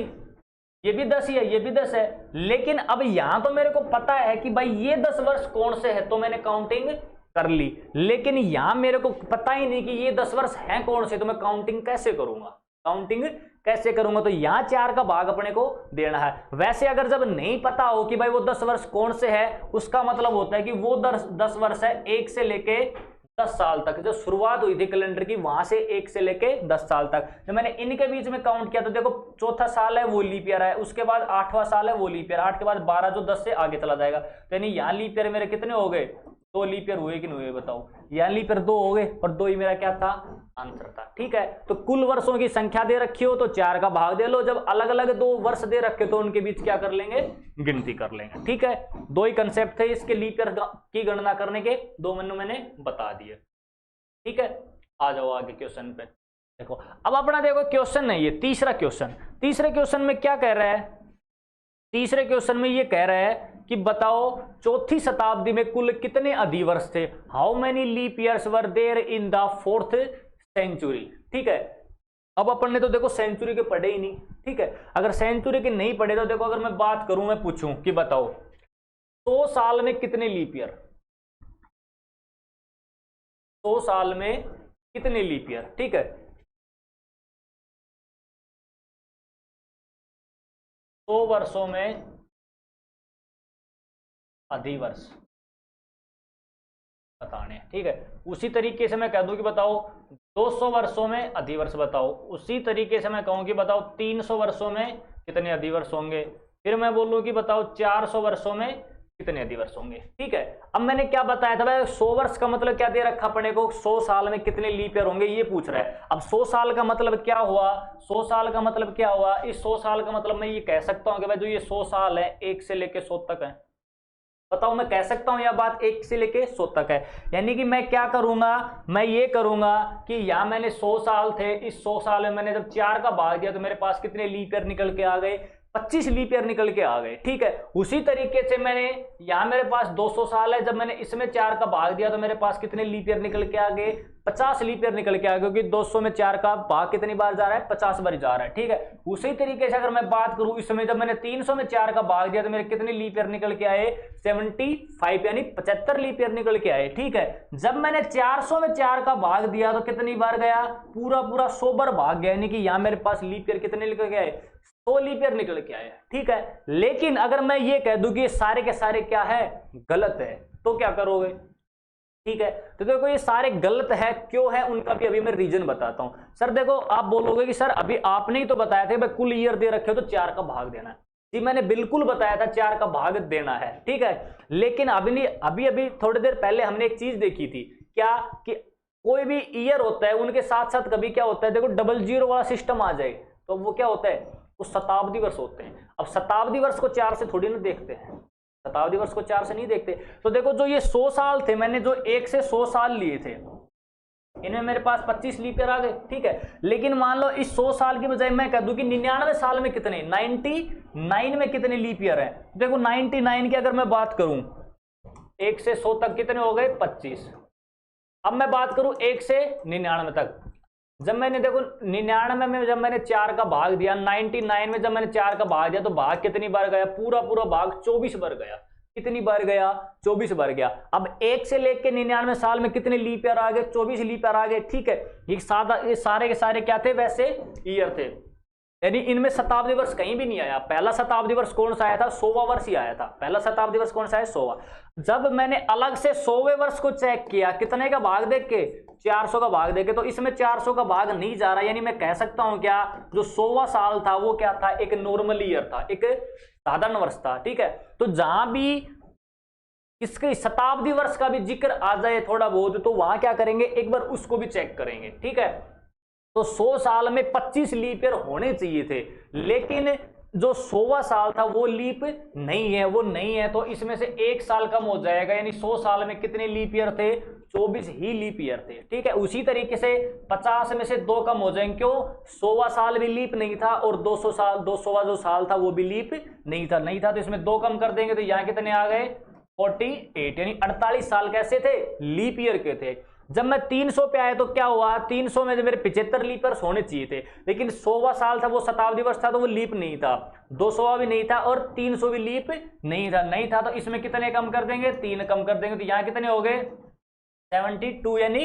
A: ये भी 10 ही है, ये भी 10 है, लेकिन अब यहां तो मेरे को पता है कि भाई ये 10 वर्ष कौन से है, तो मैंने काउंटिंग कर ली। लेकिन यहां मेरे को पता ही नहीं कि ये 10 वर्ष हैं कौन से, तो मैं काउंटिंग कैसे करूंगा, काउंटिंग कैसे करूंगा। तो यहां 4 का भाग अपने को देना है। वैसे अगर जब नहीं पता हो कि भाई वो 10 वर्ष कौन से है, उसका मतलब होता है कि वो 10 वर्ष है 1 से लेके 10 साल तक, जो शुरुआत हुई थी कैलेंडर की, वहां से 1 से लेके 10 साल तक। जब मैंने इनके बीच में काउंट किया तो देखो चौथा साल है वो लीप ईयर है, उसके बाद 8वां साल है वो लीप ईयर, 8 के बाद 12 जो 10 से आगे चला जाएगा। तो यानी यहां लीप ईयर मेरे कितने हो गए, 2 लीप ईयर हुए कि नहीं हुए बताओ। यहां लीप ईयर 2 हो गए, और 2 ही मेरा क्या था, आंसर था, ठीक है। तो कुल वर्षों की संख्या दे रखी हो तो 4 का भाग दे लो, जब अलग अलग 2 वर्ष दे रखे तो उनके बीच क्या कर लेंगे, गिनती कर लेंगे, ठीक है। 2 ही कंसेप्ट थे इसके लीप ईयर की गणना करने के, 2 मैंने बता दिए, ठीक है। आ जाओ आगे क्वेश्चन पे। देखो अब अपना देखो क्वेश्चन है ये तीसरा क्वेश्चन। तीसरे क्वेश्चन में क्या कह रहा है, तीसरे क्वेश्चन में ये कह रहा है कि बताओ चौथी शताब्दी में कुल कितने अधिवर्ष थे, how many leap years were there in the 4th century, ठीक है। अब अपन ने तो देखो सेंचुरी के पढ़े ही नहीं, ठीक है। अगर सेंचुरी के नहीं पढ़े तो देखो अगर मैं बात करूं, मैं पूछूं कि बताओ 100 साल में कितने लीप ईयर, 100 साल में कितने लीप ईयर, ठीक है। 100 वर्षों में अधिवर्ष, बताने हैं, ठीक है। उसी तरीके से मैं कह दूं कि बताओ 200 वर्षों में अधिवर्ष बताओ, उसी तरीके से मैं कहूं कि बताओ 300 वर्षों में कितने अधिवर्ष होंगे, फिर मैं बोलूं कि बताओ 400 वर्षों में कितने अधिवर्ष होंगे, ठीक है। अब मैंने क्या बताया था भाई, 100 वर्ष का मतलब क्या दे रखा अपने को, 100 साल में कितने लीप ईयर होंगे ये पूछ रहा है। अब 100 साल का मतलब क्या हुआ, 100 साल का मतलब क्या हुआ, इस 100 साल का मतलब मैं ये कह सकता हूं कि भाई जो ये 100 साल है 1 से लेके 100 तक है। बताओ मैं कह सकता हूं यह बात 1 से लेके 100 तक है, यानी कि मैं क्या करूंगा, मैं ये करूंगा कि यहां मैंने 100 साल थे, इस 100 साल में मैंने जब 4 का भाग दिया तो मेरे पास कितने लीप ईयर निकल के आ गए, 25 लीप ईयर निकल के आ गए, ठीक है। उसी तरीके से मैंने यहां मेरे पास 200 साल है, जब मैंने इसमें 4 का भाग दिया तो मेरे पास कितने लीप ईयर निकल के आ गए, 50 लीप ईयर निकल के आ गए, क्योंकि 200 में 4 का भाग कितनी बार जा रहा है, 50 बार जा रहा है, ठीक है। उसी तरीके से अगर मैं बात करूं इसमें जब मैंने 300 में 4 का भाग दिया तो मेरे कितने लीप ईयर निकल के आए, 75 यानी 75 लीप ईयर निकल के आए, ठीक है। जब मैंने 400 में 4 का भाग दिया तो कितनी बार गया, पूरा 100 बार भाग गया, यानी कि यहां मेरे पास लीप ईयर कितने निकल के आए, 100 लीप ईयर निकल के आए, ठीक है। लेकिन अगर मैं ये कह दूं कि ये सारे के सारे क्या है, गलत है, तो क्या करोगे, ठीक है। तो देखो ये सारे गलत है, क्यों है उनका भी अभी मैं रीजन बताता हूं। सर देखो आप बोलोगे कि सर अभी आपने ही तो बताया था भाई कुल ईयर दे रखे हो तो 4 का भाग देना है, जी मैंने बिल्कुल बताया था 4 का भाग देना है, ठीक है। लेकिन अभी नहीं, अभी थोड़ी देर पहले हमने एक चीज देखी थी, क्या कि कोई भी ईयर होता है उनके साथ साथ कभी क्या होता है, देखो 00 वाला सिस्टम आ जाए तो वो क्या होता है, वो शताब्दी वर्ष होते हैं। अब शताब्दी वर्ष को 4 से थोड़ी ना देखते हैं, शताब्दी वर्ष को 4 से नहीं देखते। तो देखो जो ये 100 साल थे, मैंने जो 1 से 100 साल लिए थे, इनमें मेरे पास 25 लीप ईयर आ गए, ठीक है। लेकिन मान लो इस 100 साल की बजाय मैं कह दूं कि 99 साल में कितने, 99 में कितने लीप ईयर है। देखो 99 की अगर मैं बात करूं 1 से 100 तक कितने हो गए, 25। अब मैं बात करूं 1 से 99 तक, जब मैंने देखो 99 में जब मैंने 4 का भाग दिया, 99 में जब मैंने 4 का भाग दिया तो भाग कितनी बार गया, पूरा भाग 24 बार गया, कितनी बार गया, 24 बार गया। अब 1 से लेके 99 साल में कितने लीप ईयर आ गए, 24 लीप ईयर आ गए, ठीक है। ये सारे के सारे क्या थे, वैसे ईयर थे, यानी इनमें शताब्दी वर्ष कहीं भी नहीं आया। पहला शताब्दी वर्ष कौन सा आया था, 100वां वर्ष ही आया था, पहला शताब्दी वर्ष कौन सा है, 100वां। जब मैंने अलग से 100वें वर्ष को चेक किया, कितने का भाग देख के, 400 का भाग देके, तो इसमें 400 का भाग नहीं जा रहा, यानी मैं कह सकता हूं क्या, जो 100वां साल था वो क्या था, एक नॉर्मल ईयर था, एक साधारण वर्ष था, ठीक है। तो जहां भी इसके शताब्दी वर्ष का भी जिक्र आ जाए थोड़ा बहुत, तो वहां क्या करेंगे, एक बार उसको भी चेक करेंगे, ठीक है। तो 100 साल में 25 लीप ईयर होने चाहिए थे, लेकिन जो 100वां साल था वो लीप नहीं है, वो नहीं है, तो इसमें से 1 साल कम हो जाएगा, यानी 100 साल में कितने लीप ईयर थे, 24 ही लीप ईयर थे, ठीक है। उसी तरीके से 50 में से 2 कम हो जाएंगे, क्यों, 100वां साल भी लीप नहीं था और 200वां जो साल था वो भी लीप नहीं था, तो इसमें 2 कम कर देंगे तो यहाँ कितने आ गए, 48, यानी 48 साल कैसे थे, लीप ईयर के थे। जब मैं 300 पे आया तो क्या हुआ, 300 में जो मेरे 75 लीप ईयर होने चाहिए थे, लेकिन 100वां साल था वो शताब्दी वर्ष था तो वो लीप नहीं था, 200वां भी नहीं था और 300 भी लीप नहीं था, तो इसमें कितने कम कर देंगे, 3 कम कर देंगे, तो यहाँ कितने हो गए, 72 यानी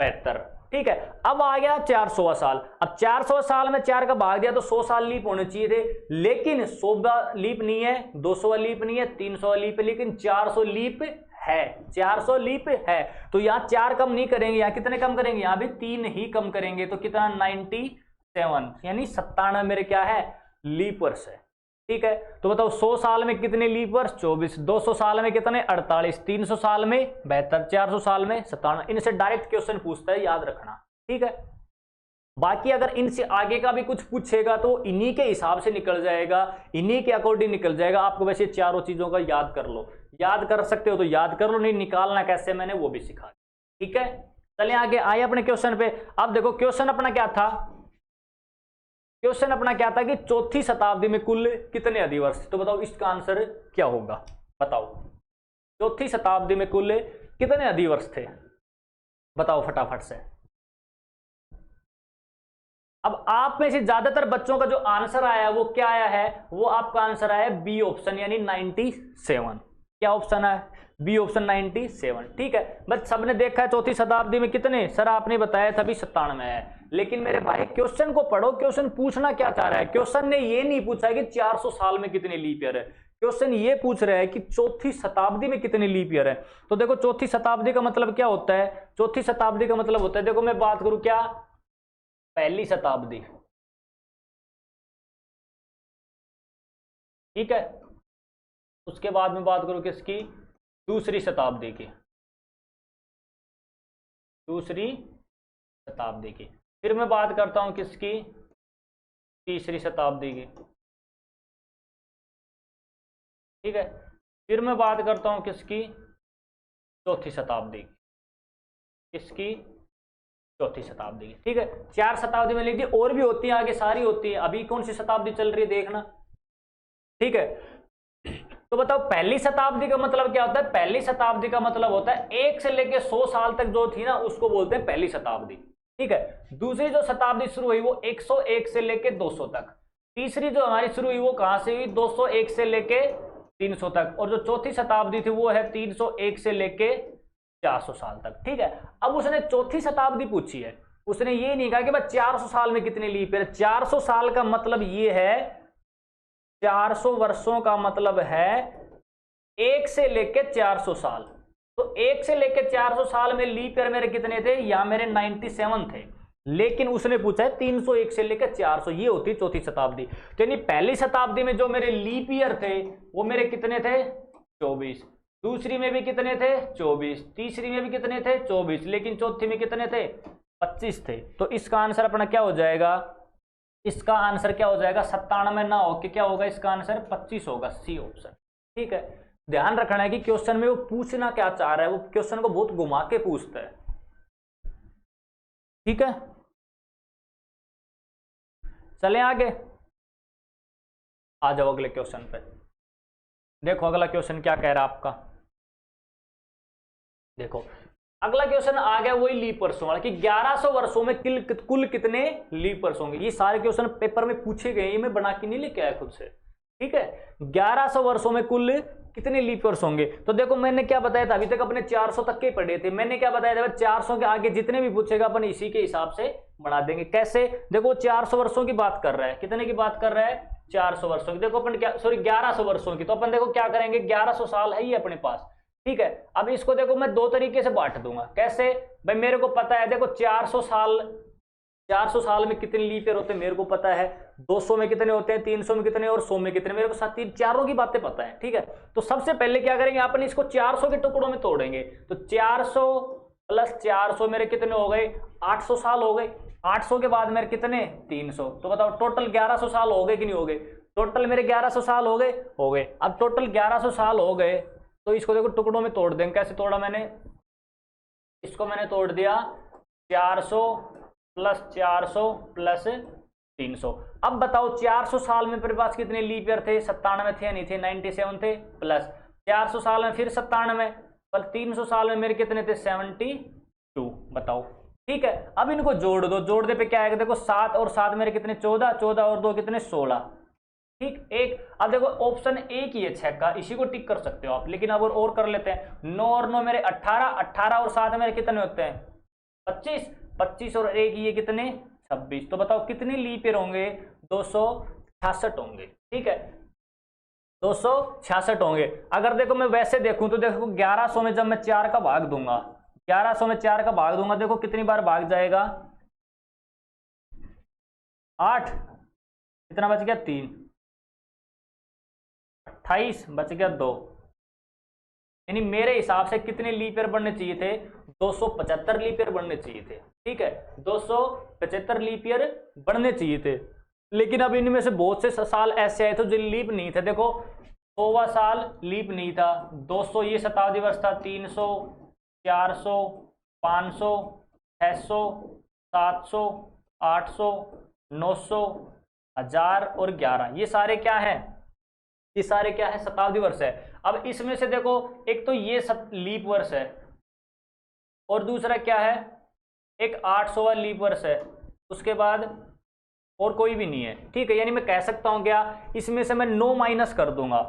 A: 75, ठीक है। अब आ गया 400वां साल। अब 400 साल में 4 का भाग दिया तो 100 साल लीप होने चाहिए थे, लेकिन 100 लीप नहीं है, 200 लीप नहीं है, 300 लीप है, लेकिन 400 लीप है, 400 लीप है। तो यहाँ 4 कम नहीं करेंगे, यहाँ कितने कम करेंगे, यहाँ भी 3 ही कम करेंगे, तो कितना 97, यानी 97 मेरे क्या है, लीप वर्ष है, ठीक है। तो बताओ 100 साल में कितने लीप वर्ष, 24, 200 साल में कितने, 48, 300 साल में 72, 400 साल में 97। इनसे डायरेक्ट क्वेश्चन पूछता है, याद रखना, ठीक है। बाकी अगर इनसे आगे का भी कुछ पूछेगा तो इन्हीं के हिसाब से निकल जाएगा, इन्हीं के अकॉर्डिंग निकल जाएगा। आपको वैसे चारों चीजों का याद कर लो, याद कर सकते हो तो याद कर लो, नहीं निकालना कैसे मैंने वो भी सिखा, ठीक है। चले आगे आए अपने क्वेश्चन पे। अब देखो क्वेश्चन अपना क्या था, क्वेश्चन अपना क्या था कि चौथी शताब्दी में कुल कितने अधिवर्ष, तो बताओ इसका आंसर क्या होगा, बताओ चौथी शताब्दी में कुल कितने अधिवर्ष थे, बताओ फटाफट से। अब आप में से ज्यादातर बच्चों का जो आंसर आया वो क्या आया है, वो आपका आंसर आया बी ऑप्शन, यानी 97। क्या ऑप्शन है, बी ऑप्शन 97, ठीक है। बस सबने देखा है चौथी शताब्दी में कितने, सर आपने बताया था भी 97 है, लेकिन मेरे भाई क्वेश्चन को पढ़ो, क्वेश्चन पूछना क्या चाह रहा है। क्वेश्चन ने ये नहीं पूछा कि 400 साल में कितने लीप ईयर है, क्वेश्चन ये पूछ रहा है कि चौथी शताब्दी में कितने लीप ईयर है। तो देखो चौथी शताब्दी का मतलब क्या होता है, चौथी शताब्दी का मतलब होता है, देखो मैं बात करूं क्या, पहली शताब्दी, ठीक है, उसके बाद में बात करूं किसकी, दूसरी शताब्दी की, दूसरी शताब्दी की, फिर मैं बात करता हूं किसकी, तीसरी शताब्दी की, ठीक है, फिर मैं बात करता हूं किसकी, चौथी शताब्दी की, किसकी, चौथी शताब्दी की, ठीक है। 4 शताब्दी में लिख दी, और भी होती है आगे, सारी होती है, अभी कौन सी शताब्दी चल रही है देखना, ठीक है। तो बताओ पहली शताब्दी का मतलब क्या होता है, पहली शताब्दी का मतलब होता है 1 से लेके 100 साल तक जो थी ना उसको बोलते हैं पहली शताब्दी, ठीक है। दूसरी जो शताब्दी शुरू हुई वो 101 से लेके 200 तक, तीसरी जो हमारी शुरू हुई वो कहां से हुई, 201 से लेके 300 तक, और जो चौथी शताब्दी थी वो है 301 से लेके 400 साल तक, ठीक है। अब उसने चौथी शताब्दी पूछी है, उसने ये नहीं कहा कि भाई 400 साल में कितने लीप ईयर, 400 साल का मतलब ये है, 400 वर्षों का मतलब है 1 से लेके 400 साल, तो 1 से लेके 400 साल में लीप ईयर मेरे कितने थे, यहां मेरे 97 थे, लेकिन उसने पूछा है 301 से लेकर 400, ये होती चौथी शताब्दी। तो यानी पहली शताब्दी में जो मेरे लीप ईयर थे वो मेरे कितने थे, 24, दूसरी में भी कितने थे 24, तीसरी में भी कितने थे 24, लेकिन चौथी में कितने थे 25 थे। तो इसका आंसर अपना क्या हो जाएगा, इसका आंसर क्या हो जाएगा, 97 ना हो के क्या होगा, इसका आंसर 25 होगा, सी ऑप्शन, ठीक है। ध्यान रखना है कि क्वेश्चन में वो पूछना क्या चाह रहा है, वो क्वेश्चन को बहुत घुमा के पूछता है, ठीक है। चलें आगे, आ जाओ अगले क्वेश्चन पे। देखो अगला क्वेश्चन क्या कह रहा है आपका, देखो अगला क्वेश्चन आ गया वही लीप वर्षों वाला कि 1100 वर्षों में कुल कितने लीप वर्ष होंगे। ये सारे क्वेश्चन पेपर में पूछे गए, ये मैं बना के नहीं लेके आया खुद से, ठीक है। 1100 वर्षों में कुल कितने लीप वर्ष होंगे। तो देखो मैंने क्या बताया था, अभी तक अपने 400 तक के पढ़े थे, मैंने क्या बताया था, 400 के आगे जितने भी पूछेगा अपन इसी के हिसाब से बना देंगे। कैसे, देखो 400 वर्षों की बात कर रहा है, कितने की बात कर रहा है, 400 वर्षों की। देखो अपन क्या, सॉरी 1100 वर्षों की, तो अपन देखो क्या करेंगे, 1100 साल है ये अपने पास, ठीक है। अब इसको देखो मैं दो तरीके से बांट दूंगा, कैसे भाई, मेरे को पता है देखो 400 साल में कितने लीप ईयर होते हैं मेरे को पता है, 200 में कितने होते हैं, 300 में कितने और 100 में कितने, मेरे को साथ चारों की बातें पता है, ठीक है। तो सबसे पहले क्या करेंगे, अपन इसको 400 के टुकड़ों में तोड़ेंगे, तो 400 प्लस 400 मेरे कितने हो गए, 800 साल हो गए। 800 के बाद मेरे कितने 300, तो बताओ टोटल 1100 साल हो गए कि नहीं हो गए, टोटल मेरे 1100 साल हो गए। अब टोटल 1100 साल हो गए, तो इसको देखो टुकड़ों में तोड़ देंगे। कैसे तोड़ा मैंने, इसको मैंने तोड़ दिया 400 प्लस 400 प्लस 300। अब बताओ 400 साल में मेरे पास कितने लीप ईयर थे, 97 थे या नहीं थे, 97 थे, प्लस 400 साल में फिर 97, प्लस 300 साल में मेरे कितने थे 72, बताओ, ठीक है। अब इनको जोड़ दो, जोड़ दे पे क्या आएगा, देखो 7 और 7 मेरे कितने 14, 14 और 2 कितने 16, ठीक। एक अब देखो ऑप्शन एक ही है 6 का, इसी को टिक कर सकते हो आप, लेकिन अब और कर लेते हैं। 9 और 9 मेरे 18, 18 और 7 मेरे कितने होते हैं 25, 25 और 1 ये कितने 26। तो बताओ कितने लीप ईयर होंगे, 266 होंगे, ठीक है, 266 होंगे। अगर देखो मैं वैसे देखूं तो देखो 1100 में जब मैं 4 का भाग दूंगा, 1100 में 4 का भाग दूंगा, देखो कितनी बार भाग जाएगा 8, कितना बच गया 3, 28 बच गया 2, यानी मेरे हिसाब से कितने लीप ईयर बनने चाहिए थे, 275 लीप ईयर बनने चाहिए थे, ठीक है, 275 लीप ईयर बनने चाहिए थे। लेकिन अब इनमें से बहुत से साल ऐसे आए थे जो लीप नहीं थे, देखो 100वां साल लीप नहीं था, 200 ये शताब्दी वर्ष था, 300, 400, 500, 600, 700, 800, 900, 1000 और 11, ये सारे क्या है, ये सारे क्या है शताब्दी वर्ष है। अब इसमें से देखो एक तो ये लीप वर्ष है, और दूसरा क्या है, एक 800वां लीप वर्ष है, उसके बाद और कोई भी नहीं है, ठीक है। यानी मैं कह सकता हूं क्या, इसमें से मैं 9 माइनस कर दूंगा,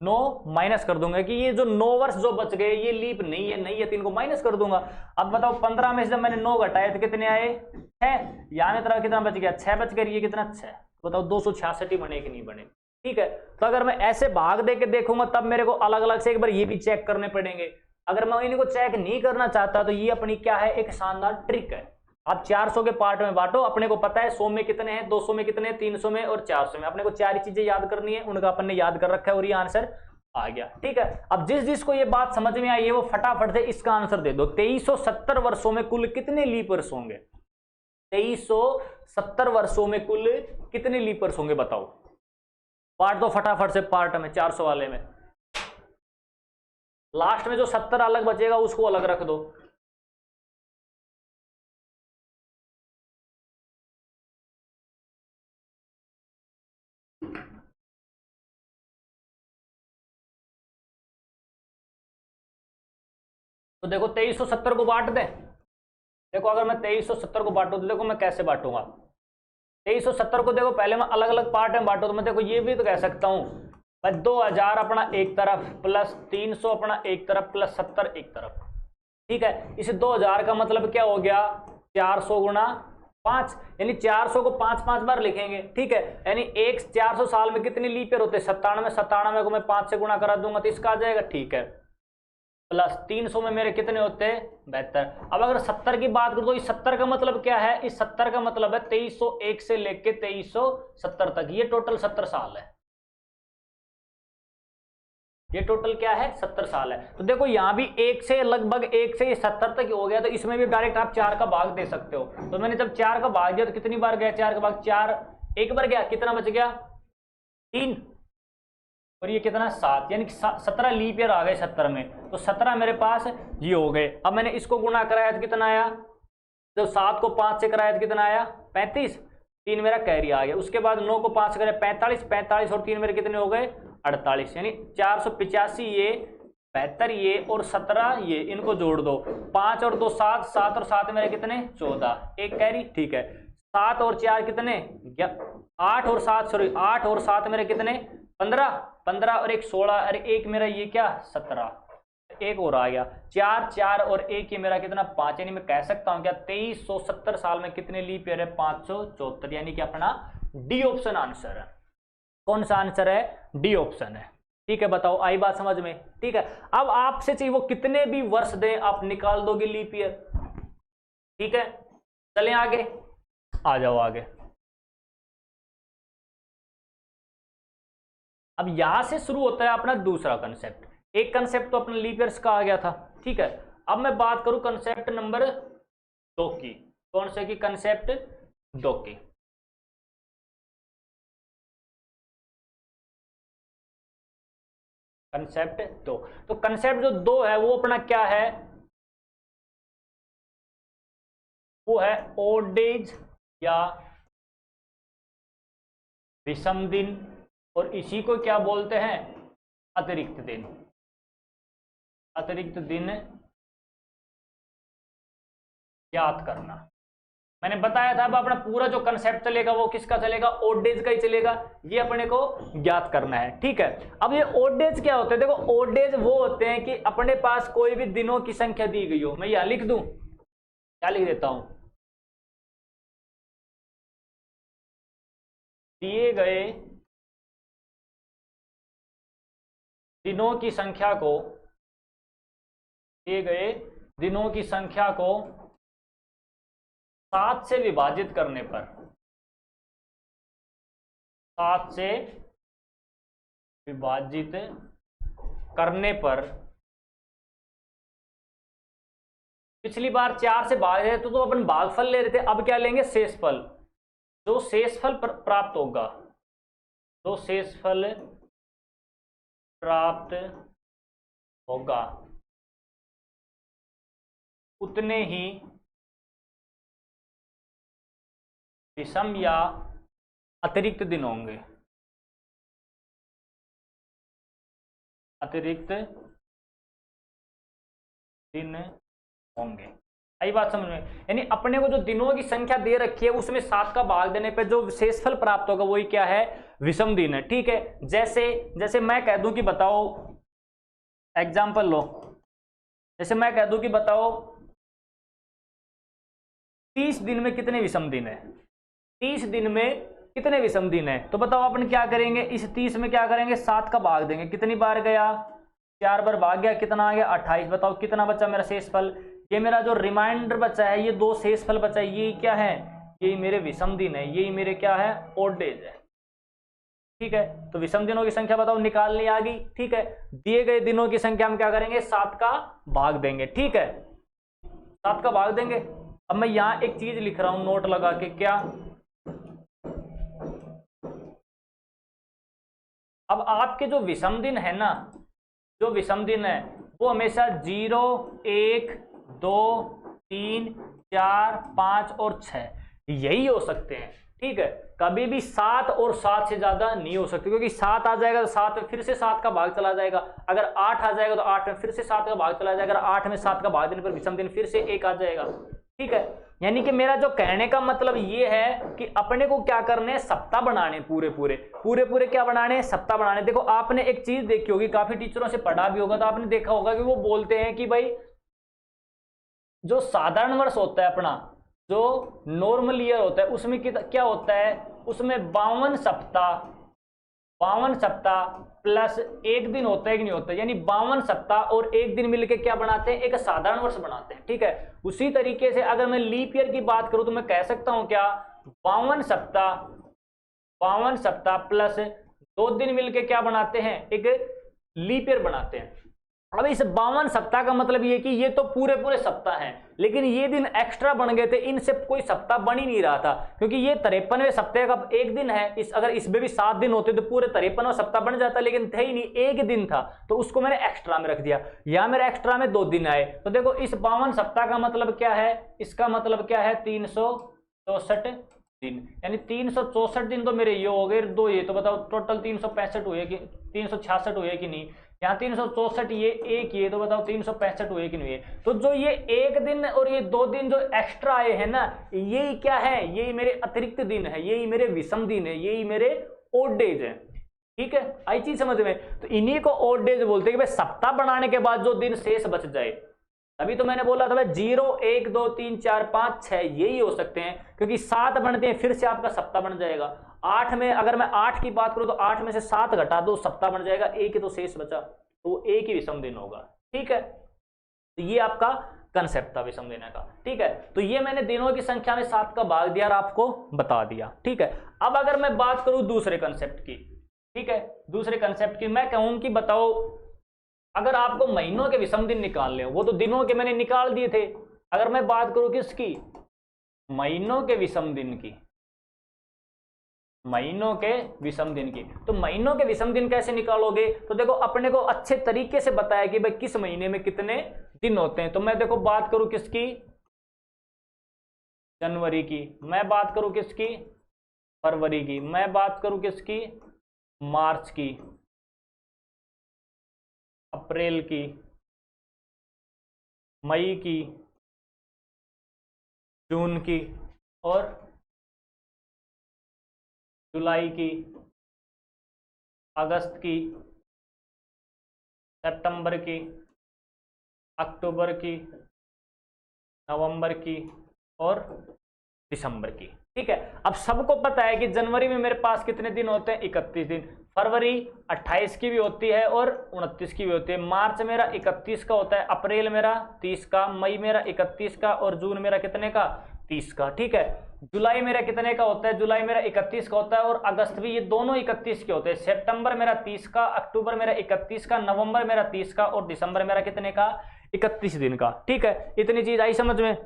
A: 9 माइनस कर दूंगा कि ये जो 9 वर्ष जो बच गए ये लीप नहीं है, तो इनको माइनस कर दूंगा। अब बताओ 15 में से जब मैंने 9 घटाए तो कितने आए 6, यहां में तरह कितना बच गया 6 बच गया, ये कितना 6, बताओ 266 ही बने कि नहीं बने। ठीक है, तो अगर मैं ऐसे भाग दे के देखूंगा तब मेरे को अलग अलग से एक बार ये भी चेक करने पड़ेंगे। अगर मैं इनको चेक नहीं करना चाहता तो ये अपनी क्या है, एक शानदार ट्रिक है। आप 400 के पार्ट में बांटो, अपने को पता है 100 में कितने हैं, 200 में कितने हैं, 300 में और 400 में। अपने को 4 ही चीजें याद करनी है, उनका अपन ने याद कर रखा है और ये आंसर आ गया। ठीक है, अब जिस जिसको ये बात समझ में आई है वो फटाफट से इसका आंसर दे दो। 2370 वर्षों में कुल कितने लीप वर्ष होंगे? 2370 वर्षों में कुल कितने लीप वर्ष होंगे बताओ। पार्ट दो फटाफट से पार्ट में 400 वाले में। लास्ट में जो 70 अलग बचेगा उसको अलग रख दो। तो देखो 2370 को बांट दें। देखो अगर मैं 2370 को बांटू तो देखो मैं कैसे बांटूंगा। 2370 को देखो पहले मैं अलग अलग पार्ट में बांटू तो मैं देखो ये भी तो कह सकता हूं भाई 2000 अपना एक तरफ प्लस 300 अपना एक तरफ प्लस 70 एक तरफ। ठीक है, इस 2000 का मतलब क्या हो गया, 400 गुणा 5, यानी 400 को 5 बार लिखेंगे। ठीक है, यानी एक 400 साल में कितने लीप ईयर होते हैं, 97। 97 को मैं 5 से गुणा करा दूंगा तो इसका आ जाएगा। ठीक है, प्लस 300 में मेरे कितने होते हैं, 72। अब अगर 70 की बात करूं तो इस 70 का मतलब क्या है, इस 70 का मतलब है 2301 से लेके 2370 तक, ये टोटल 70 साल है। ये टोटल क्या है, 70 साल है। तो देखो यहां भी एक से लगभग 1 से 70 तक हो गया, तो इसमें भी डायरेक्ट आप 4 का भाग दे सकते हो। तो मैंने जब 4 का भाग दिया तो कितनी बार गया, 4 का भाग 4 एक बार गया, कितना बच गया 3, और ये कितना 7, यानी कि 17 लीप ईयर आ गए 70 में। तो 17 मेरे पास ये हो गए। अब मैंने इसको गुणा कराया तो कितना आया, जब 7 को 5 से कराया तो कितना आया 35, 3 मेरा कैरी आ गया। उसके बाद 9 को 5 से कराया 45, 45 और 3 मेरे कितने हो गए 48, यानी 485 ये 72 ये और 17 ये, इनको जोड़ दो 5 और 2 7, 7 और 7 मेरे कितने 14, एक कैरी। ठीक है, 7 और 4 कितने 8 और 7 सॉरी 8 और 7 मेरे कितने 15, 15 और 1 16 और 1 मेरा ये क्या 17, एक और आ गया 4, 4 और 1 ये मेरा कितना 5, यानी मैं कह सकता हूं क्या 2370 साल में कितने लीप ईयर है 574, यानी कि अपना डी ऑप्शन आंसर है। कौन सा आंसर है, डी ऑप्शन है। ठीक है, बताओ आई बात समझ में। ठीक है, अब आपसे चाहिए वो कितने भी वर्ष दें आप निकाल दोगे लीप ईयर। ठीक है, चलें आगे, आ जाओ आगे। अब यहां से शुरू होता है अपना दूसरा कंसेप्ट। एक कंसेप्ट तो अपना लीप ईयर्स का आ गया था। ठीक है, अब मैं बात करूं कंसेप्ट नंबर 2 की। कौन से की, कंसेप्ट 2 की। कंसेप्ट 2, तो कंसेप्ट जो 2 है वो अपना क्या है, वो है ओड डेज या विषम दिन, और इसी को क्या बोलते हैं, अतिरिक्त दिन। अतिरिक्त दिन याद करना। मैंने बताया था अब अपना पूरा जो कंसेप्ट चलेगा वो किसका चलेगा, ओड डेज का ही चलेगा। ये अपने को ज्ञात करना है। ठीक है, अब ये ओड डेज क्या होते हैं, देखो ओड डेज वो होते हैं कि अपने पास कोई भी दिनों की संख्या दी गई हो। मैं यहां लिख दूं, क्या लिख देता हूं, दिए गए दिनों की संख्या को, दिए गए दिनों की संख्या को 7 से विभाजित करने पर, 7 से विभाजित करने पर, पिछली बार 4 से भाग रहे थे तो अपन भागफल ले रहे थे, अब क्या लेंगे शेषफल। जो शेषफल प्राप्त होगा, जो शेषफल प्राप्त होगा उतने ही विषम या अतिरिक्त दिन होंगे। अतिरिक्त दिन होंगे। आई बात समझ में, यानी अपने को जो दिनों की संख्या दे रखी है उसमें 7 का भाग देने पे जो शेषफल प्राप्त होगा वही क्या है, विषम दिन है। ठीक है, जैसे मैं कह दूं कि बताओ, एग्जांपल लो, जैसे मैं कह दूं कि बताओ 30 दिन में कितने विषम दिन है। 30 दिन में कितने विषम दिन है। तो बताओ अपन क्या करेंगे, इस 30 में क्या करेंगे, 7 का भाग देंगे। कितनी बार गया, 4 बार भाग गया, कितना आ गया 28। बताओ कितना बचा मेरा शेषफल। ये मेरा जो रिमाइंडर बचा है, ये 2 शेषफल बचा है, ये क्या है, यही मेरे विषम दिन है, यही मेरे क्या है, ओड डेज है। ठीक है, तो विषम दिनों की संख्या बताओ निकालनी आ गई। ठीक है, दिए गए दिनों की संख्या हम क्या करेंगे, 7 का भाग देंगे। ठीक है, 7 का भाग देंगे। अब मैं यहां एक चीज लिख रहा हूं नोट लगा के, क्या, अब आपके जो विषम दिन है ना, जो विषम दिन है वो हमेशा 0, 1, 2, 3, 4, 5 और 6 यही हो सकते हैं। ठीक है, कभी भी 7 और 7 से ज्यादा नहीं हो सकते, क्योंकि 7 आ जाएगा तो 7 में फिर से 7 का भाग चला जाएगा। अगर 8 आ जाएगा तो 8 में फिर से 7 का भाग चला जाएगा। अगर 8 में 7 का भाग देने पर विषम दिन फिर से 1 आ जाएगा। ठीक है, यानी कि मेरा जो कहने का मतलब ये है कि अपने को क्या करने, सप्ताह बनाने, पूरे क्या बनाने, सप्ताह बनाने। देखो आपने एक चीज देखी होगी, काफी टीचरों से पढ़ा भी होगा, तो आपने देखा होगा कि वो बोलते हैं कि भाई जो साधारण वर्ष होता है अपना, जो नॉर्मल ईयर होता है, उसमें क्या होता है, उसमें 52 सप्ताह प्लस 1 दिन होता है कि नहीं होता है, यानी 52 सप्ताह और 1 दिन मिलके क्या बनाते हैं, एक साधारण वर्ष बनाते हैं। ठीक है, उसी तरीके से अगर मैं लीप ईयर की बात करूं तो मैं कह सकता हूं क्या, 52 सप्ताह प्लस 2 दिन मिलके क्या बनाते हैं, एक लीप ईयर बनाते हैं। अब इस 52 सप्ताह का मतलब ये कि ये तो पूरे सप्ताह हैं, लेकिन ये दिन एक्स्ट्रा बन गए थे, इनसे कोई सप्ताह बन ही नहीं रहा था, क्योंकि ये 53वें सप्ताह का 1 दिन है। अगर इसमें भी 7 दिन होते तो पूरे 53वां सप्ताह बन जाता, लेकिन थे ही नहीं, 1 दिन था, तो उसको मैंने एक्स्ट्रा में रख दिया। यहां मेरे एक्स्ट्रा में 2 दिन आए। तो देखो इस 52 सप्ताह का मतलब क्या है, इसका मतलब क्या है, 364 दिन, यानी 364 दिन तो मेरे ये हो गए 2, ये तो बताओ टोटल 365 हुए कि 366 हुए कि नहीं। यहाँ 364 ये 1 ये, तो बताओ 365 हुए कि नहीं हुए। तो जो ये 1 दिन और ये 2 दिन जो एक्स्ट्रा आए हैं ना, यही क्या है, यही मेरे अतिरिक्त दिन है, यही मेरे विषम दिन है, यही मेरे ओड डेज है। ठीक है, आई चीज समझ में। तो इन्हीं को ओड डेज बोलते हैं कि भाई सप्ताह बनाने के बाद जो दिन शेष बच जाए। अभी तो मैंने बोला था भाई 0, 1, 2, 3, 4, 5, 6 यही हो सकते हैं, क्योंकि 7 बनते हैं फिर से आपका सप्ताह बन जाएगा। 8 में अगर मैं 8 की बात करूं तो 8 में से 7 घटा दो, सप्ताह बन जाएगा। 1 ही तो शेष बचा, तो 1 ही विषम दिन होगा। ठीक है, तो ये आपका कंसेप्ट था विषम देने का। ठीक है, तो ये मैंने दिनों की संख्या में 7 का भाग दिया और आपको बता दिया। ठीक है, अब अगर मैं बात करूं दूसरे कंसेप्ट की, ठीक है, दूसरे कंसेप्ट की मैं कहूं कि बताओ अगर आपको महीनों के विषम दिन निकालने हो, वो तो दिनों के मैंने निकाल दिए थे। अगर मैं बात करूं किसकी, महीनों के विषम दिन की, महीनों के विषम दिन की, तो महीनों के विषम दिन कैसे निकालोगे। तो देखो अपने को अच्छे तरीके से बताया कि भाई किस महीने में कितने दिन होते हैं। तो मैं देखो बात करूं किसकी, जनवरी की, मैं बात करूं किसकी, फरवरी की, मैं बात करूं किसकी, मार्च की, अप्रैल की, मई की, जून की और जुलाई की, अगस्त की, सितंबर की, अक्टूबर की, नवंबर की और दिसंबर की। ठीक है, अब सबको पता है कि जनवरी में मेरे पास कितने दिन होते हैं, 31 दिन। फरवरी 28 की भी होती है और 29 की भी होती है। मार्च मेरा 31 का होता है, अप्रैल मेरा 30 का, मई मेरा 31 का और जून मेरा कितने का, 30 का। ठीक है, जुलाई मेरा कितने का होता है, जुलाई मेरा 31 का होता है और अगस्त भी, ये दोनों 31 के होते हैं। सितंबर मेरा 30 का, अक्टूबर मेरा 31 का, नवंबर मेरा 30 का और दिसंबर मेरा कितने का, 31 दिन का। ठीक है, इतनी चीज आई समझ में।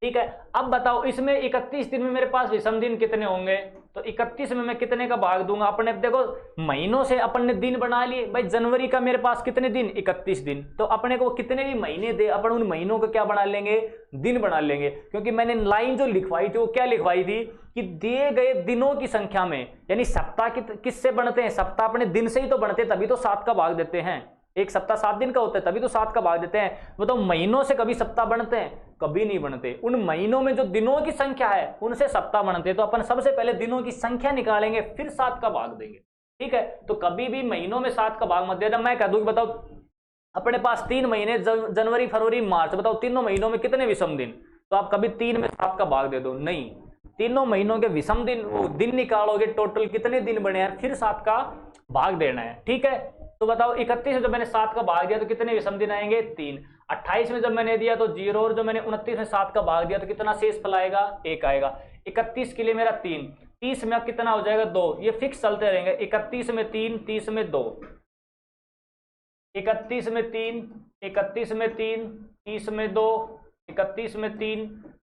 A: ठीक है, अब बताओ इसमें 31 दिन में मेरे पास विषम दिन कितने होंगे। तो 31 में मैं कितने का भाग दूंगा, अपने देखो महीनों से अपन ने दिन बना लिए। भाई जनवरी का मेरे पास कितने दिन, 31 दिन। तो अपने को कितने भी महीने दे, अपन उन महीनों को क्या बना लेंगे, दिन बना लेंगे। क्योंकि मैंने लाइन जो लिखवाई थी वो क्या लिखवाई थी कि दिए गए दिनों की संख्या में, यानी सप्ताह किससे बनते हैं, सप्ताह अपने दिन से ही तो बनते हैं, तभी तो 7 का भाग देते हैं। एक सप्ताह 7 दिन का होता है, तभी तो 7 का भाग देते हैं। बताओ महीनों से कभी सप्ताह बनते हैं, कभी नहीं बनते। उन महीनों में जो दिनों की संख्या है उनसे सप्ताह बनते हैं। तो अपन सबसे पहले दिनों की संख्या निकालेंगे, फिर 7 का भाग देंगे। ठीक है, तो कभी भी महीनों में 7 का भाग मत देना। मैं कह दूं कि बताओ अपने पास 3 महीने, जनवरी फरवरी मार्च, बताओ तीनों महीनों में कितने विषम दिन। तो आप कभी 3 में 7 का भाग दे दो, नहीं, तीनों महीनों के विषम दिन निकालोगे, टोटल कितने दिन बने हैं, फिर 7 का भाग देना है। ठीक है, तो बताओ 31 में जब मैंने 7 का भाग दिया तो कितने विषम दिन आएंगे, 3। 28 में जब मैंने दिया तो 0, और जब मैंने 29 में 7 का भाग दिया तो कितना शेष फल आएगा, 1 आएगा। 31 के लिए मेरा 3, 30 में अब कितना हो जाएगा, 2। ये फिक्स चलते रहेंगे, 31 में 3, 30 में 2, 31 में 3, 31 में 3, 30 में 2, 31 में 3,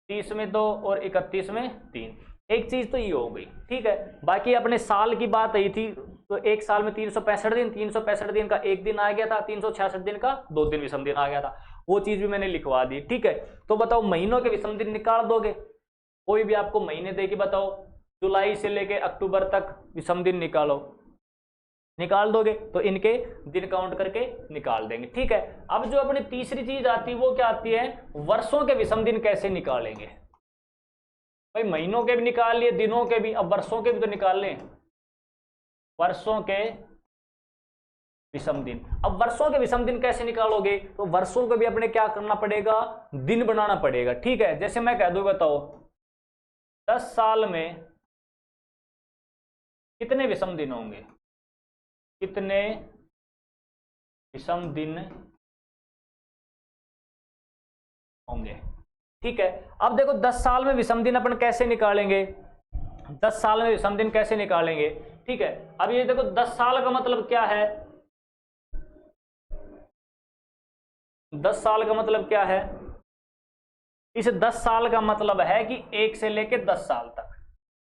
A: 30 में 2 और 31 में 3। एक चीज तो ये हो गई। ठीक है, बाकी अपने साल की बात आई थी, तो एक साल में 365 दिन, 365 दिन का एक दिन आ गया था, 366 दिन का 2 दिन विषम दिन आ गया था, वो चीज भी मैंने लिखवा दी। ठीक है, तो बताओ महीनों के विषम दिन निकाल दोगे, कोई भी आपको महीने देगी, बताओ जुलाई से लेके अक्टूबर तक विषम दिन निकाल दोगे तो इनके दिन काउंट करके निकाल देंगे। ठीक है, अब जो अपनी तीसरी चीज आती है वो क्या आती है, वर्षों के विषम दिन कैसे निकालेंगे। भाई महीनों के भी निकाल लिए, दिनों के भी, अब वर्षों के भी तो निकाल लें, वर्षों के विषम दिन। अब वर्षों के विषम दिन कैसे निकालोगे, तो वर्षों को भी अपने क्या करना पड़ेगा, दिन बनाना पड़ेगा। ठीक है, जैसे मैं कह दूं, बताओ 10 साल में कितने विषम दिन होंगे, कितने विषम दिन होंगे। ठीक है, अब देखो 10 साल में विषम दिन अपन कैसे निकालेंगे, 10 साल में विषम दिन कैसे निकालेंगे। ठीक है, अब ये देखो 10 साल का मतलब क्या है, 10 साल का मतलब क्या है, इस 10 साल का मतलब है कि 1 से लेके 10 साल तक,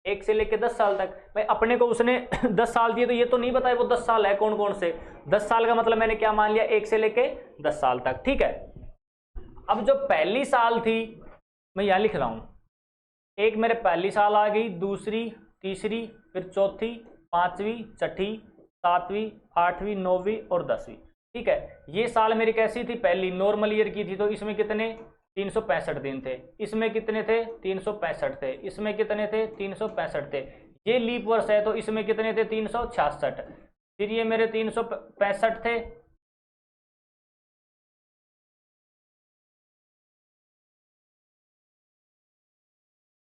A: 1 से लेके 10 साल तक। भाई अपने को उसने 10 साल दिए तो ये तो नहीं बताया वो 10 साल है कौन कौन से। 10 साल का मतलब मैंने क्या मान लिया, 1 से लेके 10 साल तक। ठीक है, अब जो पहली साल थी मैं यहां लिख रहा हूं, एक मेरे पहली साल आ गई, दूसरी, तीसरी, फिर चौथी, पांचवी, छठी, सातवीं, आठवीं, 9वीं और 10वीं। ठीक है, ये साल मेरी कैसी थी, पहली नॉर्मल ईयर की थी, तो इसमें कितने 365 दिन थे, इसमें कितने थे 365 थे, इसमें कितने थे 365 थे। ये लीप वर्ष है तो इसमें कितने थे 366, फिर ये मेरे 365 थे,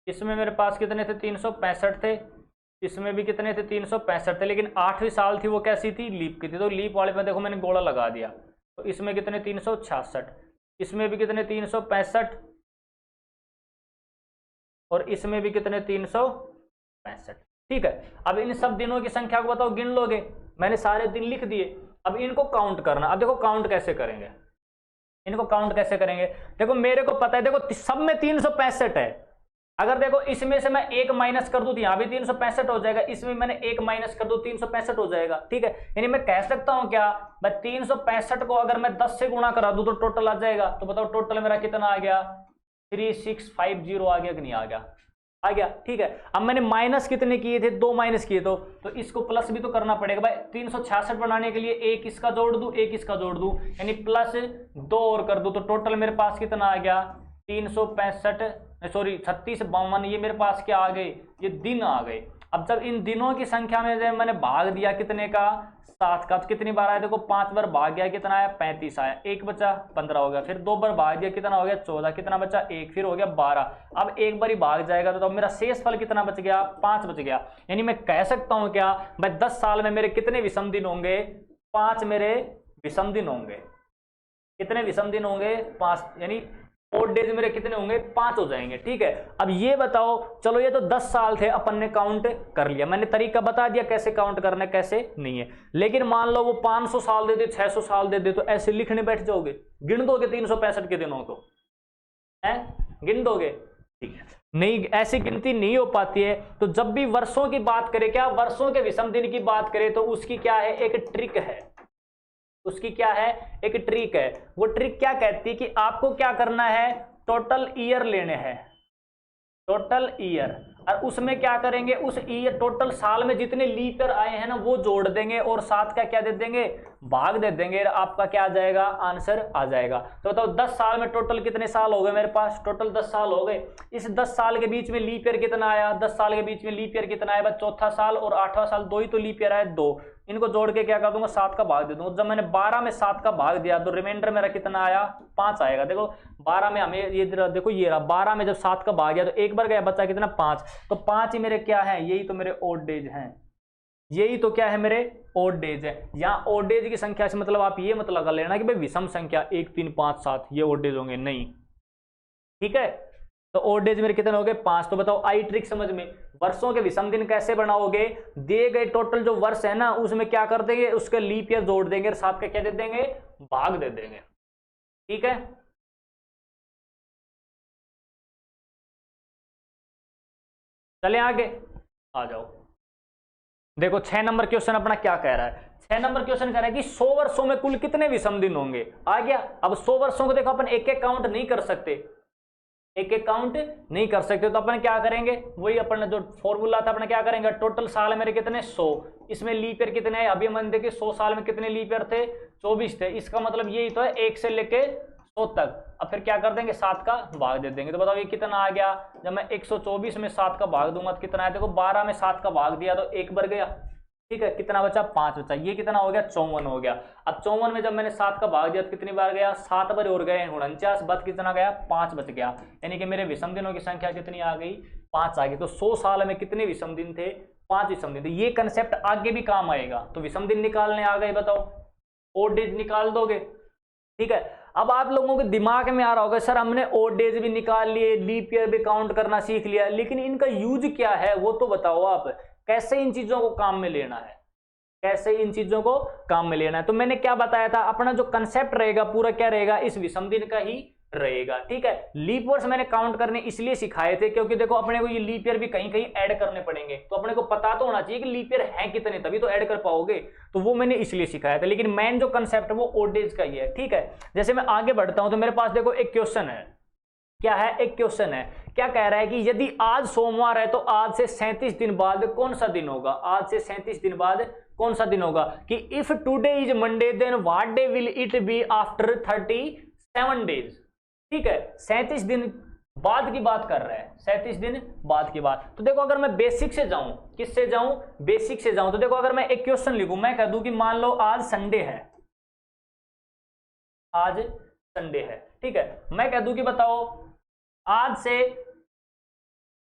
A: इसमें मेरे पास कितने थे 365 थे, इसमें भी कितने थे 365 थे। लेकिन 8वीं साल थी वो कैसी थी, लीप की थी, तो लीप वाले में देखो मैंने गोला लगा दिया, तो इसमें कितने 366, इसमें भी कितने 365 और इसमें भी कितने 365। ठीक है, अब इन सब दिनों की संख्या को बताओ, गिन लोगे, मैंने सारे दिन लिख दिए, अब इनको काउंट करना। अब देखो काउंट कैसे करेंगे, इनको काउंट कैसे करेंगे, देखो मेरे को पता है, देखो सब में 365 है, अगर देखो इसमें से मैं 1 माइनस कर दूं तो यहां भी 365 हो जाएगा, इसमें मैंने 1 माइनस कर दूं 365 हो जाएगा। ठीक है, यानी मैं कह सकता हूं क्या, मैं 365 को अगर मैं 10 से गुणा करा दूं तो टोटल आ जाएगा। तो बताओ टोटल मेरा कितना आ गया, 3650 आ गया कि नहीं आ गया, आ गया। ठीक है, अब मैंने माइनस कितने किए थे, 2 माइनस किए, तो इसको प्लस भी तो करना पड़ेगा भाई। 366 बनाने के लिए एक इसका जोड़ दूं, एक इसका जोड़ दूं, यानी प्लस 2 और कर दूं, तो टोटल मेरे पास कितना आ गया 365, सॉरी 3652, ये मेरे पास क्या आ गए, ये दिन आ गए। अब जब इन दिनों की संख्या में जब मैंने भाग दिया कितने का, 7 का, तो कितनी बार आया, देखो 5 बार भाग गया, कितना आया 35 आया, 1 बचा 15 हो गया, फिर 2 बार भाग दिया कितना हो गया 14, कितना बचा 1, फिर हो गया 12। अब एक बार ही भाग जाएगा तो मेरा शेष फल कितना बच गया, 5 बच गया। यानी मैं कह सकता हूं क्या, भाई 10 साल में मेरे कितने विषम दिन होंगे, 5 मेरे विषम दिन होंगे। कितने विषम दिन होंगे, 5, यानी ओड डेज मेरे कितने होंगे, 5 हो जाएंगे। ठीक है, अब ये बताओ, चलो ये तो 10 साल थे, अपन ने काउंट कर लिया, मैंने तरीका बता दिया कैसे काउंट करना है कैसे नहीं है। लेकिन मान लो वो 500 साल दे दे, 600 साल दे दे, तो ऐसे लिखने बैठ जाओगे, गिन दोगे 365 के दिनों को, है गिन दोगे। ठीक है, नहीं, ऐसी गिनती नहीं हो पाती है। तो जब भी वर्षों की बात करें, क्या वर्षों के विषम दिन की बात करें, तो उसकी क्या है, एक ट्रिक है, उसकी क्या है, एक ट्रिक है। वो ट्रिक क्या कहती है कि आपको क्या करना है, टोटल ईयर लेने हैं, टोटल ईयर, और उसमें क्या करेंगे, उस ईयर टोटल साल में जितने लीप ईयर आए हैं ना वो जोड़ देंगे, और साथ का क्या दे देंगे, भाग दे देंगे, आपका क्या आ जाएगा, आंसर आ जाएगा। तो बताओ 10 साल में टोटल कितने साल हो गए मेरे पास, टोटल 10 साल हो गए। इस 10 साल के बीच में लीप ईयर कितना आया, 10 साल के बीच में लीप ईयर कितना आया, चौथा साल और 8वां साल, 2 ही तो लीप ईयर आया, 2। इनको जोड़ के क्या कर दूंगा, 7 का भाग दे दूंगा। जब मैंने 12 में 7 का भाग दिया तो रिमाइंडर मेरा कितना आया, 5 आएगा। देखो 12 में हमें ये देखो ये रहा, 12 में जब 7 का भाग गया तो एक बार गया, बचा कितना, 5। तो 5 ही मेरे क्या है, यही तो मेरे ओड डेज हैं, यही तो क्या है, मेरे ओड डेज है। यहाँ ओड डेज की संख्या से मतलब आप ये मतलब कर लेना कि भाई विषम संख्या 1 3 5 7 ये ओड डेज होंगे, नहीं, ठीक है। तो ओड डेज मेरे कितने हो गए, 5। तो बताओ आई ट्रिक समझ में, वर्षों के विषम दिन कैसे बनाओगे, दिए गए टोटल जो वर्ष है ना उसमें क्या कर देंगे, उसके लीप ईयर जोड़ देंगे और साथ का क्या दे देंगे, भाग दे देंगे, ठीक है। चले आगे आ जाओ। देखो 6 नंबर क्वेश्चन अपना क्या कह रहा है, 6 नंबर क्वेश्चन कह रहा है कि 100 वर्षों में कुल कितने विषम दिन होंगे। आ गया। अब 100 वर्षों को देखो अपन एक एक काउंट नहीं कर सकते, एक एक काउंट नहीं कर सकते, तो अपन क्या करेंगे, वही अपन जो फॉर्मूला था अपन क्या करेंगे, टोटल साल मेरे कितने 100, इसमें लीप ईयर कितने हैं, अभी हम देखिए 100 साल में कितने लीप ईयर थे, 24 थे। इसका मतलब यही तो है 1 से लेके 100 तक। अब फिर क्या कर देंगे, 7 का भाग दे देंगे। तो बताओ ये कितना आ गया, जब मैं 124 में 7 का भाग दूंगा तो कितना है, देखो 12 में 7 का भाग दिया तो 1 बढ़ गया, ठीक है। कितना बचा, 5 बचा। ये कितना हो गया, 54 हो गया। अब 54 में जब मैंने 7 का भाग दिया तो कितनी बार गया, 7 बार और गए, 49 बच कितना गया, 5 बच गया। यानी कि मेरे विषम दिनों की संख्या कितनी आ गई, 5 आ गई। तो 100 साल में कितने विषम दिन थे, 5 विषम दिन थे। ये कंसेप्ट आगे भी काम आएगा। तो विषम दिन निकालने आ गए, बताओ ओड डेज निकाल दोगे, ठीक है। अब आप लोगों के दिमाग में आ रहा होगा सर हमने ओड डेज भी निकाल लिए, लीप ईयर भी काउंट करना सीख लिया, लेकिन इनका यूज क्या है वो तो बताओ आप, कैसे इन चीजों को काम में लेना है, कैसे इन चीजों को काम में लेना है। तो मैंने क्या बताया था, अपना जो कंसेप्ट रहेगा पूरा क्या रहेगा, इस विषम दिन का ही रहेगा, ठीक है। लीप ईयर्स मैंने काउंट करने इसलिए सिखाए थे क्योंकि देखो अपने को ये लीप ईयर भी कहीं कहीं ऐड करने पड़ेंगे, तो अपने को पता तो होना चाहिए कि लीप ईयर है कितने, तभी तो ऐड कर पाओगे। तो वो मैंने इसलिए सिखाया था, लेकिन मेन जो कंसेप्ट है वो ओड डेज का ही है, ठीक है। जैसे मैं आगे बढ़ता हूं तो मेरे पास देखो एक क्वेश्चन है, क्या है, एक क्वेश्चन है, क्या कह रहा है कि यदि आज सोमवार है तो आज से 37 दिन बाद कौन सा दिन होगा, आज से 37 दिन बाद कौन सा दिन होगा, कि if today is Monday then what day will it be after 37 days, ठीक है। 37 दिन बाद की बात कर रहा है, 37 दिन बाद की बात। तो देखो अगर मैं बेसिक से जाऊं, किससे जाऊं, बेसिक से जाऊं, तो देखो अगर मैं एक क्वेश्चन लिखूं, मैं कह दूं कि मान लो आज संडे है, आज संडे है, ठीक है। मैं कह दूं कि बताओ आज से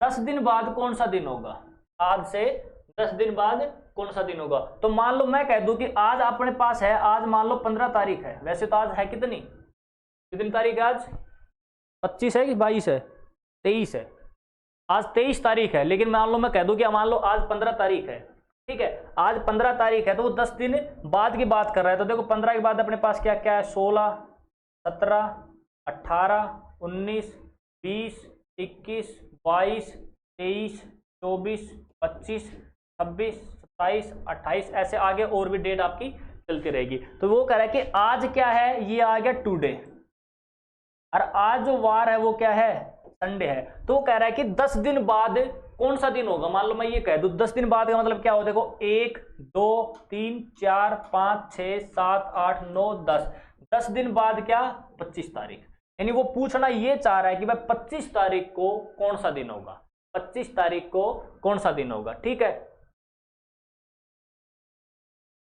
A: 10 दिन बाद कौन सा दिन होगा, आज से 10 दिन बाद कौन सा दिन होगा। तो मान लो मैं कह दूं कि आज अपने पास है, आज मान लो 15 तारीख है, वैसे तो आज है कितनी तारीख है, आज 25 है कि 22 है, 23 है, आज 23 तारीख है, लेकिन मान लो मैं कह दूं कि मान लो आज 15 तारीख है, ठीक है। आज 15 तारीख है तो वो 10 दिन बाद की बात कर रहा है। तो देखो 15 के बाद अपने पास क्या क्या है, 16 17 18 19 20 21 22 23 24 25 26 27 28 ऐसे आगे और भी डेट आपकी चलती रहेगी। तो वो कह रहा है कि आज क्या है, ये आ गया टुडे, और आज जो वार है वो क्या है, संडे है। तो कह रहा है कि 10 दिन बाद कौन सा दिन होगा। मान लो मैं ये कह दूं 10 दिन बाद का मतलब क्या हो, देखो 1 2 3 4 5 6 7 8 9 10, 10 दिन बाद क्या, 25 तारीख। यानी वो पूछना ये चाह रहा है कि भाई 25 तारीख को कौन सा दिन होगा, 25 तारीख को कौन सा दिन होगा, ठीक है,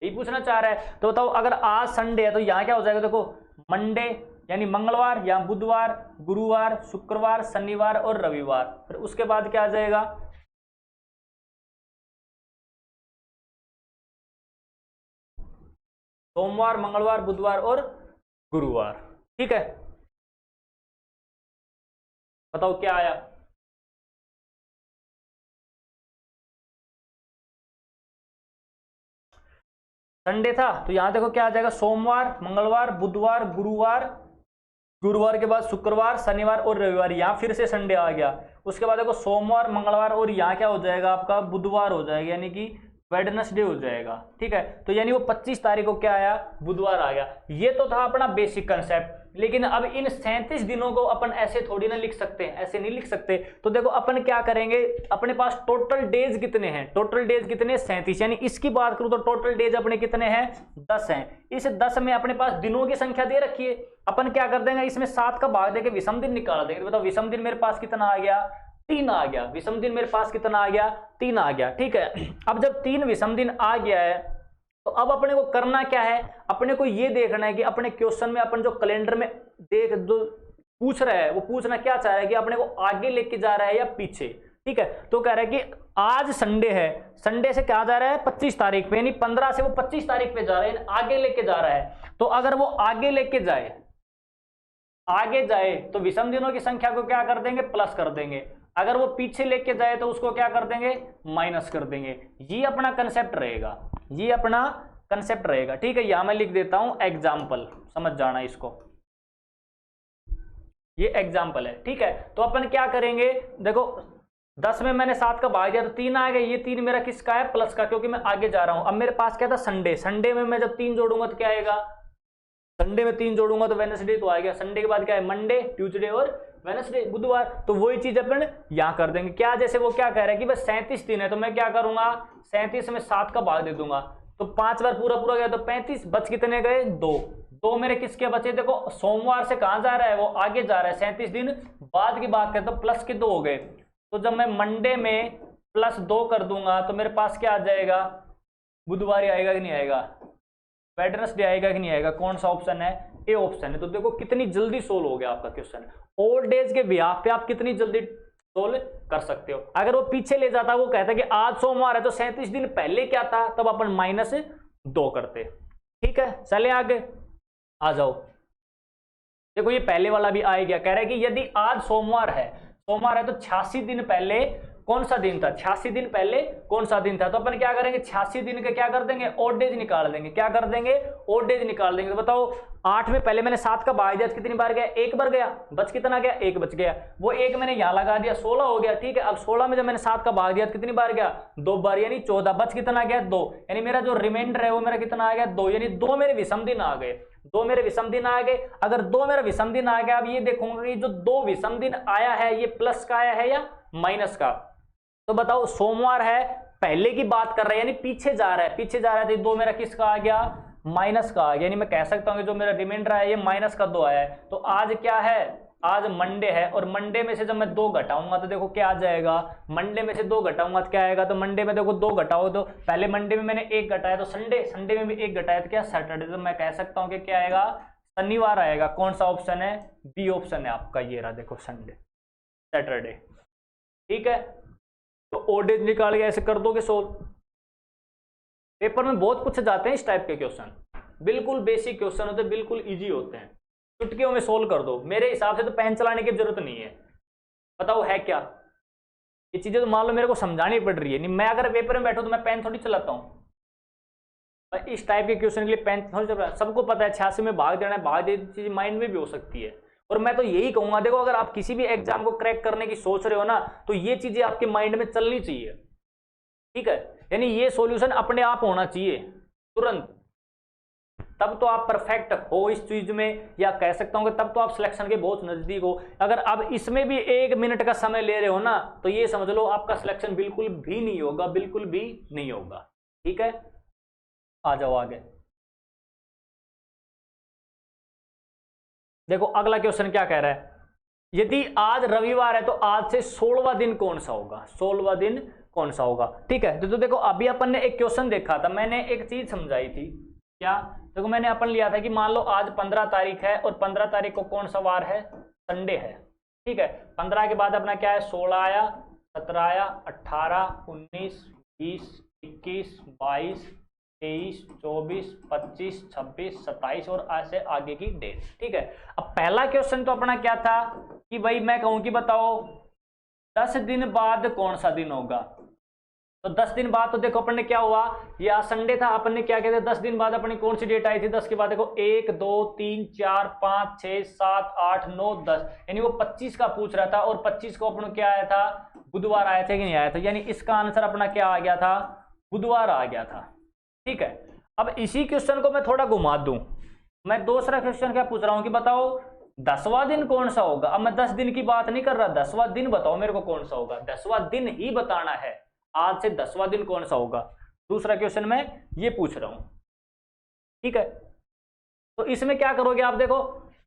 A: ये पूछना चाह रहा है। तो बताओ अगर आज संडे है तो यहां क्या हो जाएगा, देखो मंडे यानी मंगलवार, या बुधवार, गुरुवार, शुक्रवार, शनिवार और रविवार, फिर उसके बाद क्या आ जाएगा, सोमवार, मंगलवार, बुधवार और गुरुवार, ठीक है। बताओ क्या आया, संडे था तो यहां देखो क्या आ जाएगा, सोमवार, मंगलवार, बुधवार, गुरुवार, गुरुवार के बाद शुक्रवार, शनिवार और रविवार, यहां फिर से संडे आ गया। उसके बाद देखो सोमवार, मंगलवार और यहाँ क्या हो जाएगा आपका, बुधवार हो जाएगा, यानी कि वेडनेसडे हो जाएगा। ठीक है, तो यानी वो 25 तारीख को क्या आया, बुधवार आ गया। ये तो था अपना बेसिक कंसेप्ट। लेकिन अब इन 37 दिनों को अपन ऐसे थोड़ी ना लिख सकते हैं, ऐसे नहीं लिख सकते। तो देखो अपन क्या करेंगे, अपने पास टोटल डेज कितने हैं, टोटल डेज कितने 37, यानी इसकी बात करूं तो टोटल डेज अपने कितने हैं 10 हैं। इस 10 में अपने पास दिनों की संख्या दे रखी है, अपन क्या कर देंगे इसमें 7 का भाग देके विषम दिन निकाल देंगे। बताओ विषम दिन मेरे पास कितना आ गया, 3 आ गया। विषम दिन मेरे पास कितना आ गया, 3 आ गया। ठीक है, अब जब 3 विषम दिन आ गया है तो अब अपने को करना क्या है, अपने को ये देखना है कि अपने क्वेश्चन में अपन जो कैलेंडर में देख जो पूछ रहा है वो पूछना क्या चाह रहा है कि अपने को आगे लेके जा रहा है या पीछे। ठीक है, तो कह रहा है कि आज संडे है, संडे से क्या जा रहा है 25 तारीख पे, यानी 15 से वो 25 तारीख पे जा रहा है, आगे लेके जा रहा है। तो अगर वो आगे लेके जाए, आगे जाए तो विषम दिनों की संख्या को क्या कर देंगे, प्लस कर देंगे। अगर वो पीछे लेके जाए तो उसको क्या कर देंगे, माइनस कर देंगे। ये अपना कंसेप्ट रहेगा, ये अपना कंसेप्ट रहेगा। ठीक है, यहां मैं लिख देता हूं एग्जाम्पल, समझ जाना इसको, ये एग्जाम्पल है। ठीक है, तो अपन क्या करेंगे, देखो 10 में मैंने 7 का भाग दिया तो 3 आ गए। ये 3 मेरा किसका है, प्लस का, क्योंकि मैं आगे जा रहा हूं। अब मेरे पास क्या था संडे, संडे में मैं जब 3 जोड़ूंगा तो क्या आएगा, संडे में 3 जोड़ूंगा तो वेडनेसडे तो आ गया। संडे के बाद क्या है, मंडे, ट्यूसडे और वेडनेसडे, बुधवार। तो वही चीज अपन यहां कर देंगे। क्या, जैसे वो क्या कह रहा है कि बस 37 दिन है, तो मैं क्या करूंगा 37 में 7 का भाग दे दूंगा, तो 5 बार पूरा पूरा गया तो 35, बच कितने गए, 2 मेरे किसके बचे। देखो सोमवार से कहां जा रहा है, वो आगे जा रहा है, 37 दिन बाद की बात करें तो प्लस के 2 हो गए। तो जब मैं मंडे में प्लस 2 कर दूंगा तो मेरे पास क्या आ जाएगा, बुधवार आएगा कि नहीं आएगा, वेडनेसडे आएगा कि नहीं आएगा। कौन सा ऑप्शन है, ए ऑप्शन है। तो देखो कितनी जल्दी सोल्व हो गया आपका क्वेश्चन। ओल्ड डेज के बिहाफ पे आप कितनी जल्दी सोल्व कर सकते हो। अगर वो पीछे ले जाता, वो कहता कि आज सोमवार है तो 37 दिन पहले क्या था, तब अपन -2 करते। ठीक है, चले आगे आ जाओ। देखो ये पहले वाला भी आ गया, कह रहा है कि यदि आज सोमवार है, सोमवार है तो 86 दिन पहले कौन सा दिन था, 86 दिन पहले कौन सा दिन था। तो अपन क्या करेंगे 86 दिन के क्या कर देंगे, ओड डेज निकाल देंगे। क्या कर देंगे, ओड डेज निकाल देंगे। तो बताओ 8 में पहले मैंने 7 का भाग दिया, कितनी बार गया, 1 बार गया, बच कितना गया, 1 बच गया। वो 1 मैंने यहां लगा दिया, 16 हो गया। ठीक है, अब 16 में जब मैंने 7 का भाग दिया कितनी बार गया, 2 बार, यानी 14, बच कितना गया, 2। यानी मेरा जो रिमाइंडर है वो मेरा कितना आ गया, 2, यानी 2 मेरे विषम दिन आ गए, 2 मेरे विषम दिन आ गए। अगर 2 मेरा विषम दिन आ गया, अब ये देखूंगा कि जो 2 विषम दिन आया है ये प्लस का आया है या माइनस का। तो बताओ सोमवार है, पहले की बात कर रहा है, यानी पीछे जा रहा है, पीछे जा रहा है, तो 2 मेरा किसका आ गया, माइनस का आ गया। यानी मैं कह सकता हूं कि जो मेरा रिमाइंडर है ये -2 आया है। तो आज क्या है, आज मंडे है, और मंडे में से जब मैं 2 घटाऊंगा तो देखो क्या आ जाएगा, मंडे में से 2 घटाऊंगा तो क्या आएगा, तो मंडे में देखो 2 घटाओ तो पहले मंडे में मैंने 1 घटाया तो संडे, संडे में भी 1 घटाया तो क्या सैटरडे। तो मैं कह सकता हूं कि क्या आएगा, शनिवार आएगा। कौन सा ऑप्शन है, बी ऑप्शन है आपका, ये रहा देखो संडे, सैटरडे। ठीक है, तो ओडेज निकाल के ऐसे कर दोगे सोल्व। पेपर में बहुत पूछे जाते हैं इस टाइप के क्वेश्चन, बिल्कुल बेसिक क्वेश्चन होते हैं, बिल्कुल इजी होते हैं, चुटकियों में सोल्व कर दो। मेरे हिसाब से तो पेन चलाने की जरूरत नहीं है। बताओ है क्या, ये चीजें तो मान लो मेरे को समझानी पड़ रही है। नहीं, मैं अगर पेपर में बैठूं तो मैं पेन थोड़ी चलाता हूं। इस टाइप के क्वेश्चन के लिए पेन थोड़ी चल रहा है। सबको पता है 86 में भाग देना है, भाग दे चीज माइंड में भी हो सकती है। और मैं तो यही कहूंगा, देखो अगर आप किसी भी एग्जाम को क्रैक करने की सोच रहे हो ना, तो ये चीजें आपके माइंड में चलनी चाहिए। ठीक है, यानी ये सॉल्यूशन अपने आप होना चाहिए तुरंत, तब तो आप परफेक्ट हो इस चीज में, या कह सकता हूं कि तब तो आप सिलेक्शन के बहुत नजदीक हो। अगर आप इसमें भी 1 मिनट का समय ले रहे हो ना, तो ये समझ लो आपका सिलेक्शन बिल्कुल भी नहीं होगा, बिल्कुल भी नहीं होगा। ठीक है, आ जाओ आगे। देखो अगला क्वेश्चन क्या कह रहा है, यदि आज रविवार है तो आज से 16वां दिन कौन सा होगा, 16वां दिन कौन सा होगा। ठीक है, तो देखो अभी अपन ने एक क्वेश्चन देखा था, मैंने एक चीज समझाई थी, क्या, देखो मैंने अपन लिया था कि मान लो आज 15 तारीख है और 15 तारीख को कौन सा वार है, संडे है। ठीक है, 15 के बाद अपना क्या है, 16 आया, 17 आया, 18, 19, 20, 21, 22, 23, 24, 25, 26, 27 और ऐसे आगे की डेट। ठीक है, अब पहला क्वेश्चन तो अपना क्या था कि भाई मैं कहूं कि बताओ 10 दिन बाद कौन सा दिन होगा। तो 10 दिन बाद तो देखो अपन ने क्या हुआ, ये आज संडे था, अपन ने क्या कहते हैं 10 दिन बाद अपनी कौन सी डेट आई थी, 10 के बाद देखो 1 2 3 4 5 6 7 8 9 10, यानी वो 25 का पूछ रहा था, और 25 को अपन क्या आया था, बुधवार आया था कि नहीं आया था। यानी इसका आंसर अपना क्या आ गया था, बुधवार आ गया था। ठीक है, अब इसी क्वेश्चन को मैं थोड़ा घुमा दूं, मैं दूसरा क्वेश्चन क्या पूछ रहा हूं कि बताओ 10वां दिन कौन सा होगा। अब मैं 10 दिन की बात नहीं कर रहा, 10वां दिन बताओ मेरे को कौन सा होगा, 10वां दिन ही बताना है, आज से 10वां दिन कौन सा होगा। दूसरा क्वेश्चन मैं ये पूछ रहा हूं। ठीक है, तो इसमें क्या करोगे आप, देखो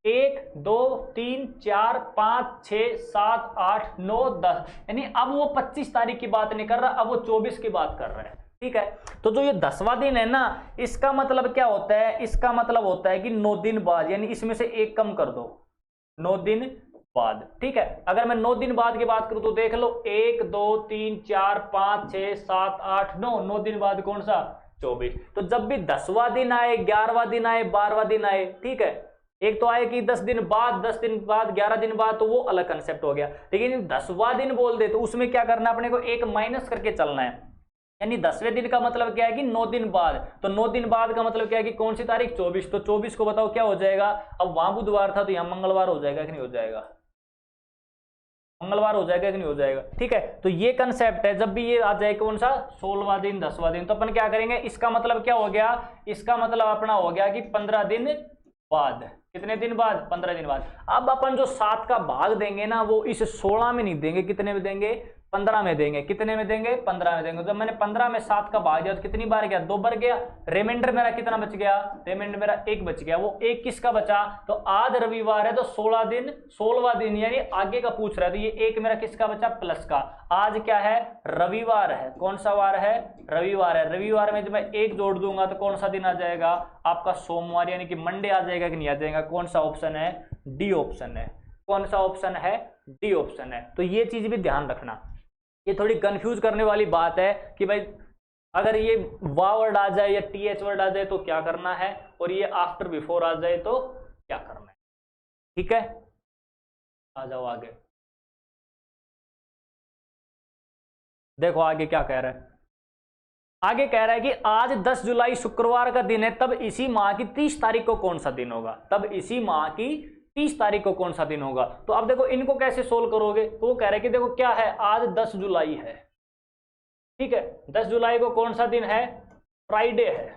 A: 1 2 3 4 5 6 7 8 9 10, यानी अब वो 25 तारीख की बात नहीं कर रहा, अब वो 24 की बात कर रहा है। ठीक है, तो जो ये 10वां दिन है ना, इसका मतलब क्या होता है, इसका मतलब होता है कि 9 दिन बाद, यानी इसमें से एक कम कर दो, 9 दिन बाद। ठीक है, अगर मैं 9 दिन बाद की बात करूं तो देख लो 1 2 3 4 5 6 7 8 9, 9 दिन बाद कौन सा, 24। तो जब भी 10वां दिन आए, 11वां दिन आए, 12वां दिन आए, ठीक है, एक तो आए कि 10 दिन बाद, 10 दिन बाद, 11 दिन बाद, तो वो अलग कंसेप्ट हो गया। लेकिन 10वां दिन बोल दे तो उसमें क्या करना है, अपने को एक माइनस करके चलना है, यानी 10वें दिन का मतलब क्या है कि 9 दिन बाद, तो 9 दिन बाद का मतलब क्या है कि कौन सी तारीख, 24। तो 24 को बताओ क्या हो जाएगा, अब वहां बुधवार था तो यहां मंगलवार हो जाएगा कि नहीं हो जाएगा, मंगलवार हो जाएगा कि नहीं हो जाएगा। ठीक है, तो ये कंसेप्ट है, जब भी ये आ जाए कौन सा, 16वां दिन, 10वां दिन, तो अपन क्या करेंगे, इसका मतलब क्या हो गया, इसका मतलब अपना हो गया कि 15 दिन बाद। कितने दिन बाद, 15 दिन बाद। अब अपन जो 7 का भाग देंगे ना, वो इस 16 में नहीं देंगे, कितने में देंगे, 15 में देंगे। कितने में देंगे, 15 में देंगे। जब मैंने 15 में 7 का भाग दिया तो कितनी बार गया, 2 बार गया। रिमाइंडर मेरा कितना बच गया, रिमाइंडर मेरा 1 बच गया। वो 1 किसका बचा, तो आज रविवार है तो 16 दिन, 16वां दिन, यानी आगे का पूछ रहा है, तो ये 1 मेरा किसका बचा, प्लस का। आज क्या है, रविवार है, कौन सा वार है, रविवार है। रविवार में जब मैं 1 जोड़ दूंगा तो कौन सा दिन आ जाएगा, आपका सोमवार, यानी कि मंडे आ जाएगा कि नहीं आ जाएगा। कौन सा ऑप्शन है, डी ऑप्शन है। कौन सा ऑप्शन है, डी ऑप्शन है। तो ये चीज भी ध्यान रखना, ये थोड़ी कंफ्यूज करने वाली बात है कि भाई अगर ये वा वर्ड आ जाए या टीएच वर्ड आ जाए तो क्या करना है, और ये आफ्टर बिफोर आ जाए तो क्या करना है। ठीक है, आ जाओ आगे, देखो आगे क्या कह रहा है। आगे कह रहा है कि आज 10 जुलाई शुक्रवार का दिन है, तब इसी माह की 30 तारीख को कौन सा दिन होगा। तब इसी माह की 30 तारीख को कौन सा दिन होगा। तो अब देखो इनको कैसे सोल्व करोगे, तो वो कह रहे हैं कि देखो क्या है, आज 10 जुलाई है, ठीक है, 10 जुलाई को कौन सा दिन है, फ्राइडे है,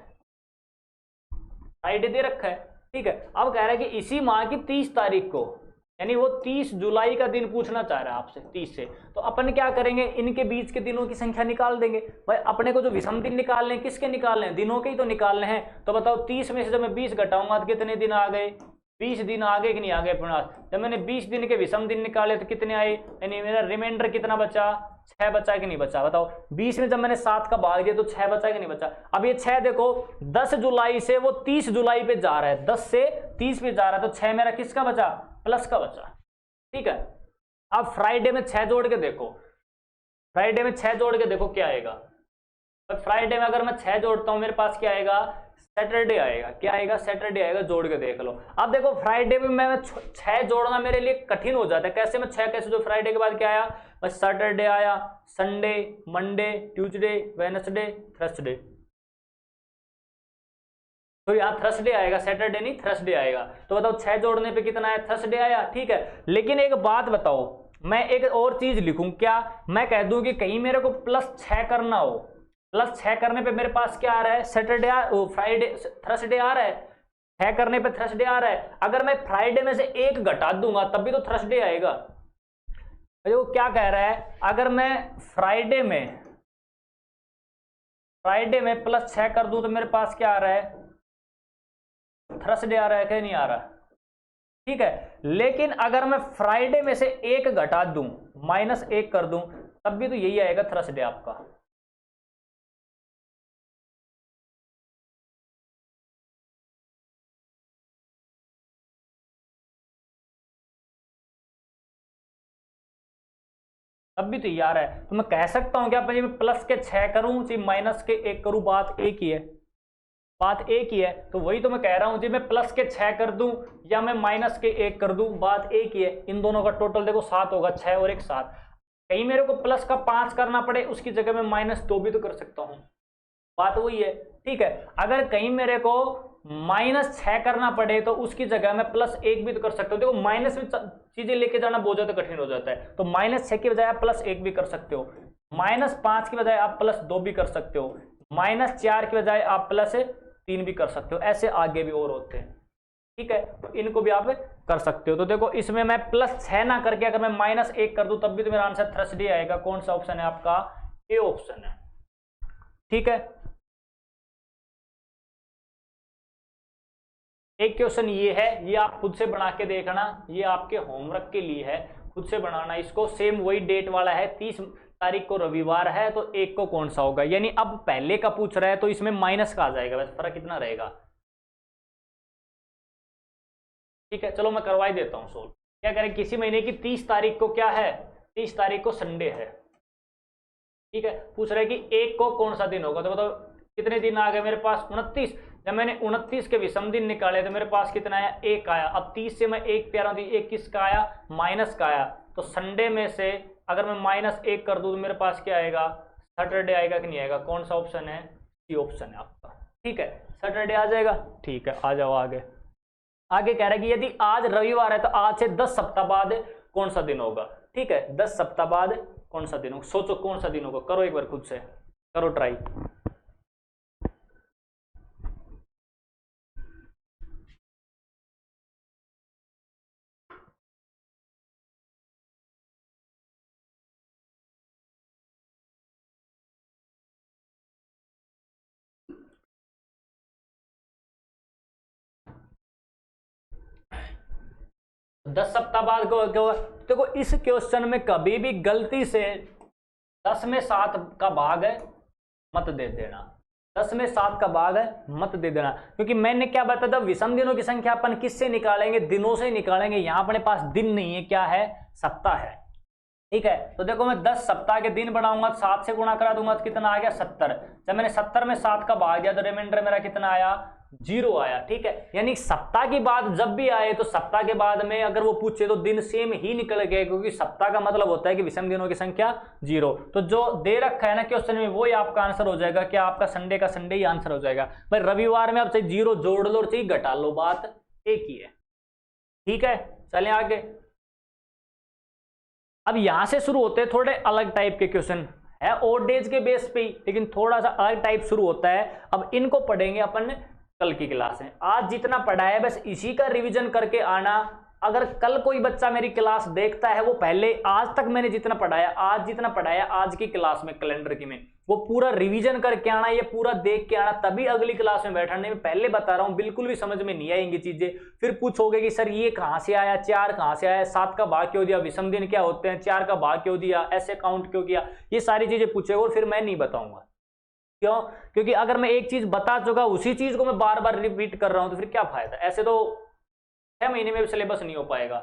A: फ्राइडे दे रखा है। ठीक है, अब कह रहा है कि इसी माह की 30 तारीख को, यानी वो 30 जुलाई का दिन पूछना चाह रहा है आपसे, 30 से। तो अपन क्या करेंगे, इनके बीच के दिनों की संख्या निकाल देंगे। भाई अपने को जो विषम दिन निकालने हैं, किसके निकालने हैं, दिनों के ही तो निकालने हैं। तो बताओ 30 में से जब मैं 20 घटाऊंगा तो कितने दिन आ गए, 20 दिन आ गए कि नहीं आ गए अपने पास। जब मैंने 20 दिन के विषम दिन निकाले तो कितने आए, यानी मेरा रिमाइंडर कितना बचा, 6 बचा कि नहीं बचा। बताओ 20 में जब मैंने 7 का भाग दिया तो 6 बचा कि नहीं बचा। अब ये 6 देखो 10 जुलाई से वो 30 जुलाई पे जा रहा है, 10 से 30 पे जा रहा है, तो 6 मेरा किसका बचा, प्लस का बचा। ठीक है, अब फ्राइडे में 6 जोड़ के देखो, फ्राइडे में 6 जोड़ के देखो क्या आएगा। तो फ्राइडे में अगर मैं 6 जोड़ता हूं मेरे पास क्या आएगा, सैटरडे आएगा। क्या आएगा, सैटरडे आएगा। जोड़ के देख लो। अब देखो फ्राइडे में मैं 6 जोड़ना मेरे लिए कठिन हो जाता है। कैसे मैं 6 कैसे, जो फ्राइडे के बाद क्या आया, बस सैटरडे आया, Sunday, Monday, Tuesday, Wednesday, Thursday. तो यहाँ थर्सडे आएगा, सैटरडे नहीं थर्सडे आएगा। तो बताओ 6 जोड़ने पे कितना है, थर्सडे आया। ठीक है, लेकिन एक बात बताओ, मैं एक और चीज लिखूं क्या, मैं कह दूं कि कहीं मेरे को +6 करना हो, +6 करने पे मेरे पास क्या आ रहा है, सैटरडे, फ्राइडे, थर्सडे आ रहा है। 6 करने पे थर्सडे आ रहा है। अगर मैं फ्राइडे में से 1 घटा दूंगा तब भी तो थर्सडे आएगा। वो क्या कह रहा है, अगर मैं फ्राइडे में +6 कर दूं तो मेरे पास क्या आ रहा है, थर्सडे आ रहा है क्या, नहीं आ रहा। ठीक है, लेकिन अगर मैं फ्राइडे में से 1 घटा दूं, -1 कर दूं, तब भी तो यही आएगा थर्सडे आपका। तब भी तो ये आ रहा है। तो मैं कह सकता हूं क्या, मैं प्लस के 6 करूं चाहे माइनस के 1 करूं, बात एक ही है, बात एक ही है। तो वही तो मैं कह रहा हूं जी, मैं प्लस के 6 कर दूं या मैं माइनस के 1 कर दूं, बात एक ही है। इन दोनों का टोटल देखो 7 होगा, 6 और 1 7। कहीं मेरे को प्लस का 5 करना पड़े, उसकी जगह मैं -2 भी तो कर सकता हूं, बात वही है। ठीक है, अगर कहीं मेरे को -6 करना पड़े तो उसकी जगह मैं +1 भी तो कर सकता हूं। देखो माइनस में चीजें लेके जाना बहुत ज्यादा कठिन हो जाता है। तो -6 की बजाय आप +1 भी कर सकते हो, -5 की बजाय आप +2 भी कर सकते हो, -4 की बजाय आप +3 भी कर सकते हो, ऐसे आगे भी और होते हैं। ठीक है, तो इनको भी आप कर सकते हो। तो देखो इसमें मैं +6 ना करके अगर मैं -1 कर दूं तब भी तो मेरा आंसर थर्सडे आएगा। कौन सा ऑप्शन है आपका? ए ऑप्शन है। ठीक है, एक क्वेश्चन ये है, ये आप खुद से बना के देखना, ये आपके होमवर्क के लिए है, खुद से बनाना इसको। सेम वही डेट वाला है, 30 तारीख को रविवार है, तो 1 को कौन सा होगा, यानी अब पहले का पूछ रहा है तो इसमें माइनस का आ जाएगा, बस फर्क कितना रहेगा। ठीक है, चलो मैं करवाई देता हूं सोल्व। क्या करें, किसी महीने की 30 तारीख को क्या है, 30 तारीख को संडे है। ठीक है, पूछ रहे कि 1 को कौन सा दिन होगा, तो बताओ कितने दिन आ गए मेरे पास, 29। जब मैंने 29 के विषम दिन निकाले तो मेरे पास कितना आया, 1 आया। अब 30 से मैं 1 प्यारा दी, 1 किसका आया, माइनस का आया। तो संडे में से अगर मैं -1 कर दूं तो मेरे पास क्या आएगा, सैटरडे आएगा कि नहीं आएगा। कौन सा ऑप्शन है, सी ऑप्शन है आपका। ठीक है, सैटरडे आ जाएगा। ठीक है, आ जाओ आगे। आगे कह रहा है कि यदि आज रविवार है तो आज से 10 सप्ताह बाद कौन सा दिन होगा। ठीक है, 10 सप्ताह बाद कौन सा दिन होगा, सोचो कौन सा दिन होगा, करो एक बार खुद से, करो ट्राई। दस सप्ताह बाद को देखो इस क्वेश्चन में कभी भी गलती से 10 में 7 का भाग है मत दे देना, 10 में 7 का भाग है मत दे देना, क्योंकि मैंने क्या बताया था, विषम दिनों की संख्या अपन किससे निकालेंगे, दिनों से ही निकालेंगे। यहां अपने पास दिन नहीं है, क्या है, सप्ताह है। ठीक है, तो देखो मैं 10 सप्ताह के दिन बढ़ाऊंगा, 7 से गुणा करा दूंगा तो कितना आ गया, 70। जब मैंने 70 में 7 का भाग दिया तो रिमाइंडर मेरा कितना आया, 0 आया। ठीक है, यानी सप्ताह की बात जब भी आए तो सप्ताह के बाद में अगर वो पूछे तो दिन सेम ही निकल गए, क्योंकि सप्ताह का मतलब होता है कि विषम दिनों की संख्या 0। तो जो दे रखा है ना क्वेश्चन में वो ही आपका आंसर हो जाएगा। क्या आपका संडे का संडे ही आंसर हो जाएगा। भाई रविवार में आप चाहे 0 जोड़ लो और चाहे घटा लो, बात एक ही है। ठीक है, चलें आगे। अब यहां से शुरू होते हैं थोड़े अलग टाइप के क्वेश्चन, है ओड डेज के बेस पे, लेकिन थोड़ा सा अलग टाइप शुरू होता है। अब इनको पढ़ेंगे अपन कल की क्लास में। आज जितना पढ़ा है बस इसी का रिवीजन करके आना। अगर कल कोई बच्चा मेरी क्लास देखता है, वो पहले आज तक मैंने जितना पढ़ाया, आज जितना पढ़ाया आज की क्लास में कैलेंडर की में, वो पूरा रिवीजन करके आना, ये पूरा देख के आना, तभी अगली क्लास में बैठने में। पहले बता रहा हूं बिल्कुल भी समझ में नहीं आएंगी चीजें। फिर पूछोगे कि सर ये कहां से आया, 4 कहां से आया, 7 का भाग क्यों दिया, विषम दिन क्या होते हैं, 4 का भाग क्यों दिया, ऐसे काउंट क्यों किया, ये सारी चीजें पूछेगा और फिर मैं नहीं बताऊंगा। क्यों? क्योंकि अगर मैं एक चीज बता चुका उसी चीज को मैं बार बार रिपीट कर रहा हूं तो फिर क्या फायदा। ऐसे तो 6 महीने में भी सिलेबस नहीं हो पाएगा।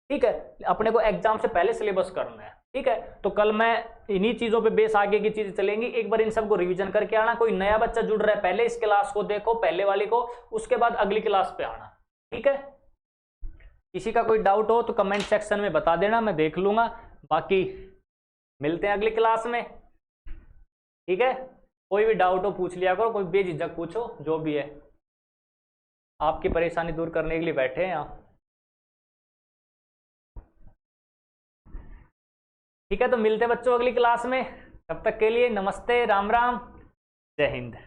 A: ठीक है, अपने को एग्जाम से पहले सिलेबस करना है। ठीक है, तो कल मैं इन्हीं चीजों पे बेस आगे की चीजें चलेंगी। एक बार इन सबको रिवीजन करके आना। कोई नया बच्चा जुड़ रहा है, पहले इस क्लास को देखो, पहले वाली को, उसके बाद अगली क्लास पे आना। ठीक है, किसी का कोई डाउट हो तो कमेंट सेक्शन में बता देना, मैं देख लूंगा। बाकी मिलते हैं अगली क्लास में। ठीक है, कोई भी डाउट हो पूछ लिया करो, कोई बेझिझक पूछो, जो भी है आपकी परेशानी दूर करने के लिए बैठे हैं यहाँ। ठीक है, तो मिलते हैं बच्चों अगली क्लास में। तब तक के लिए नमस्ते, राम राम, जय हिंद।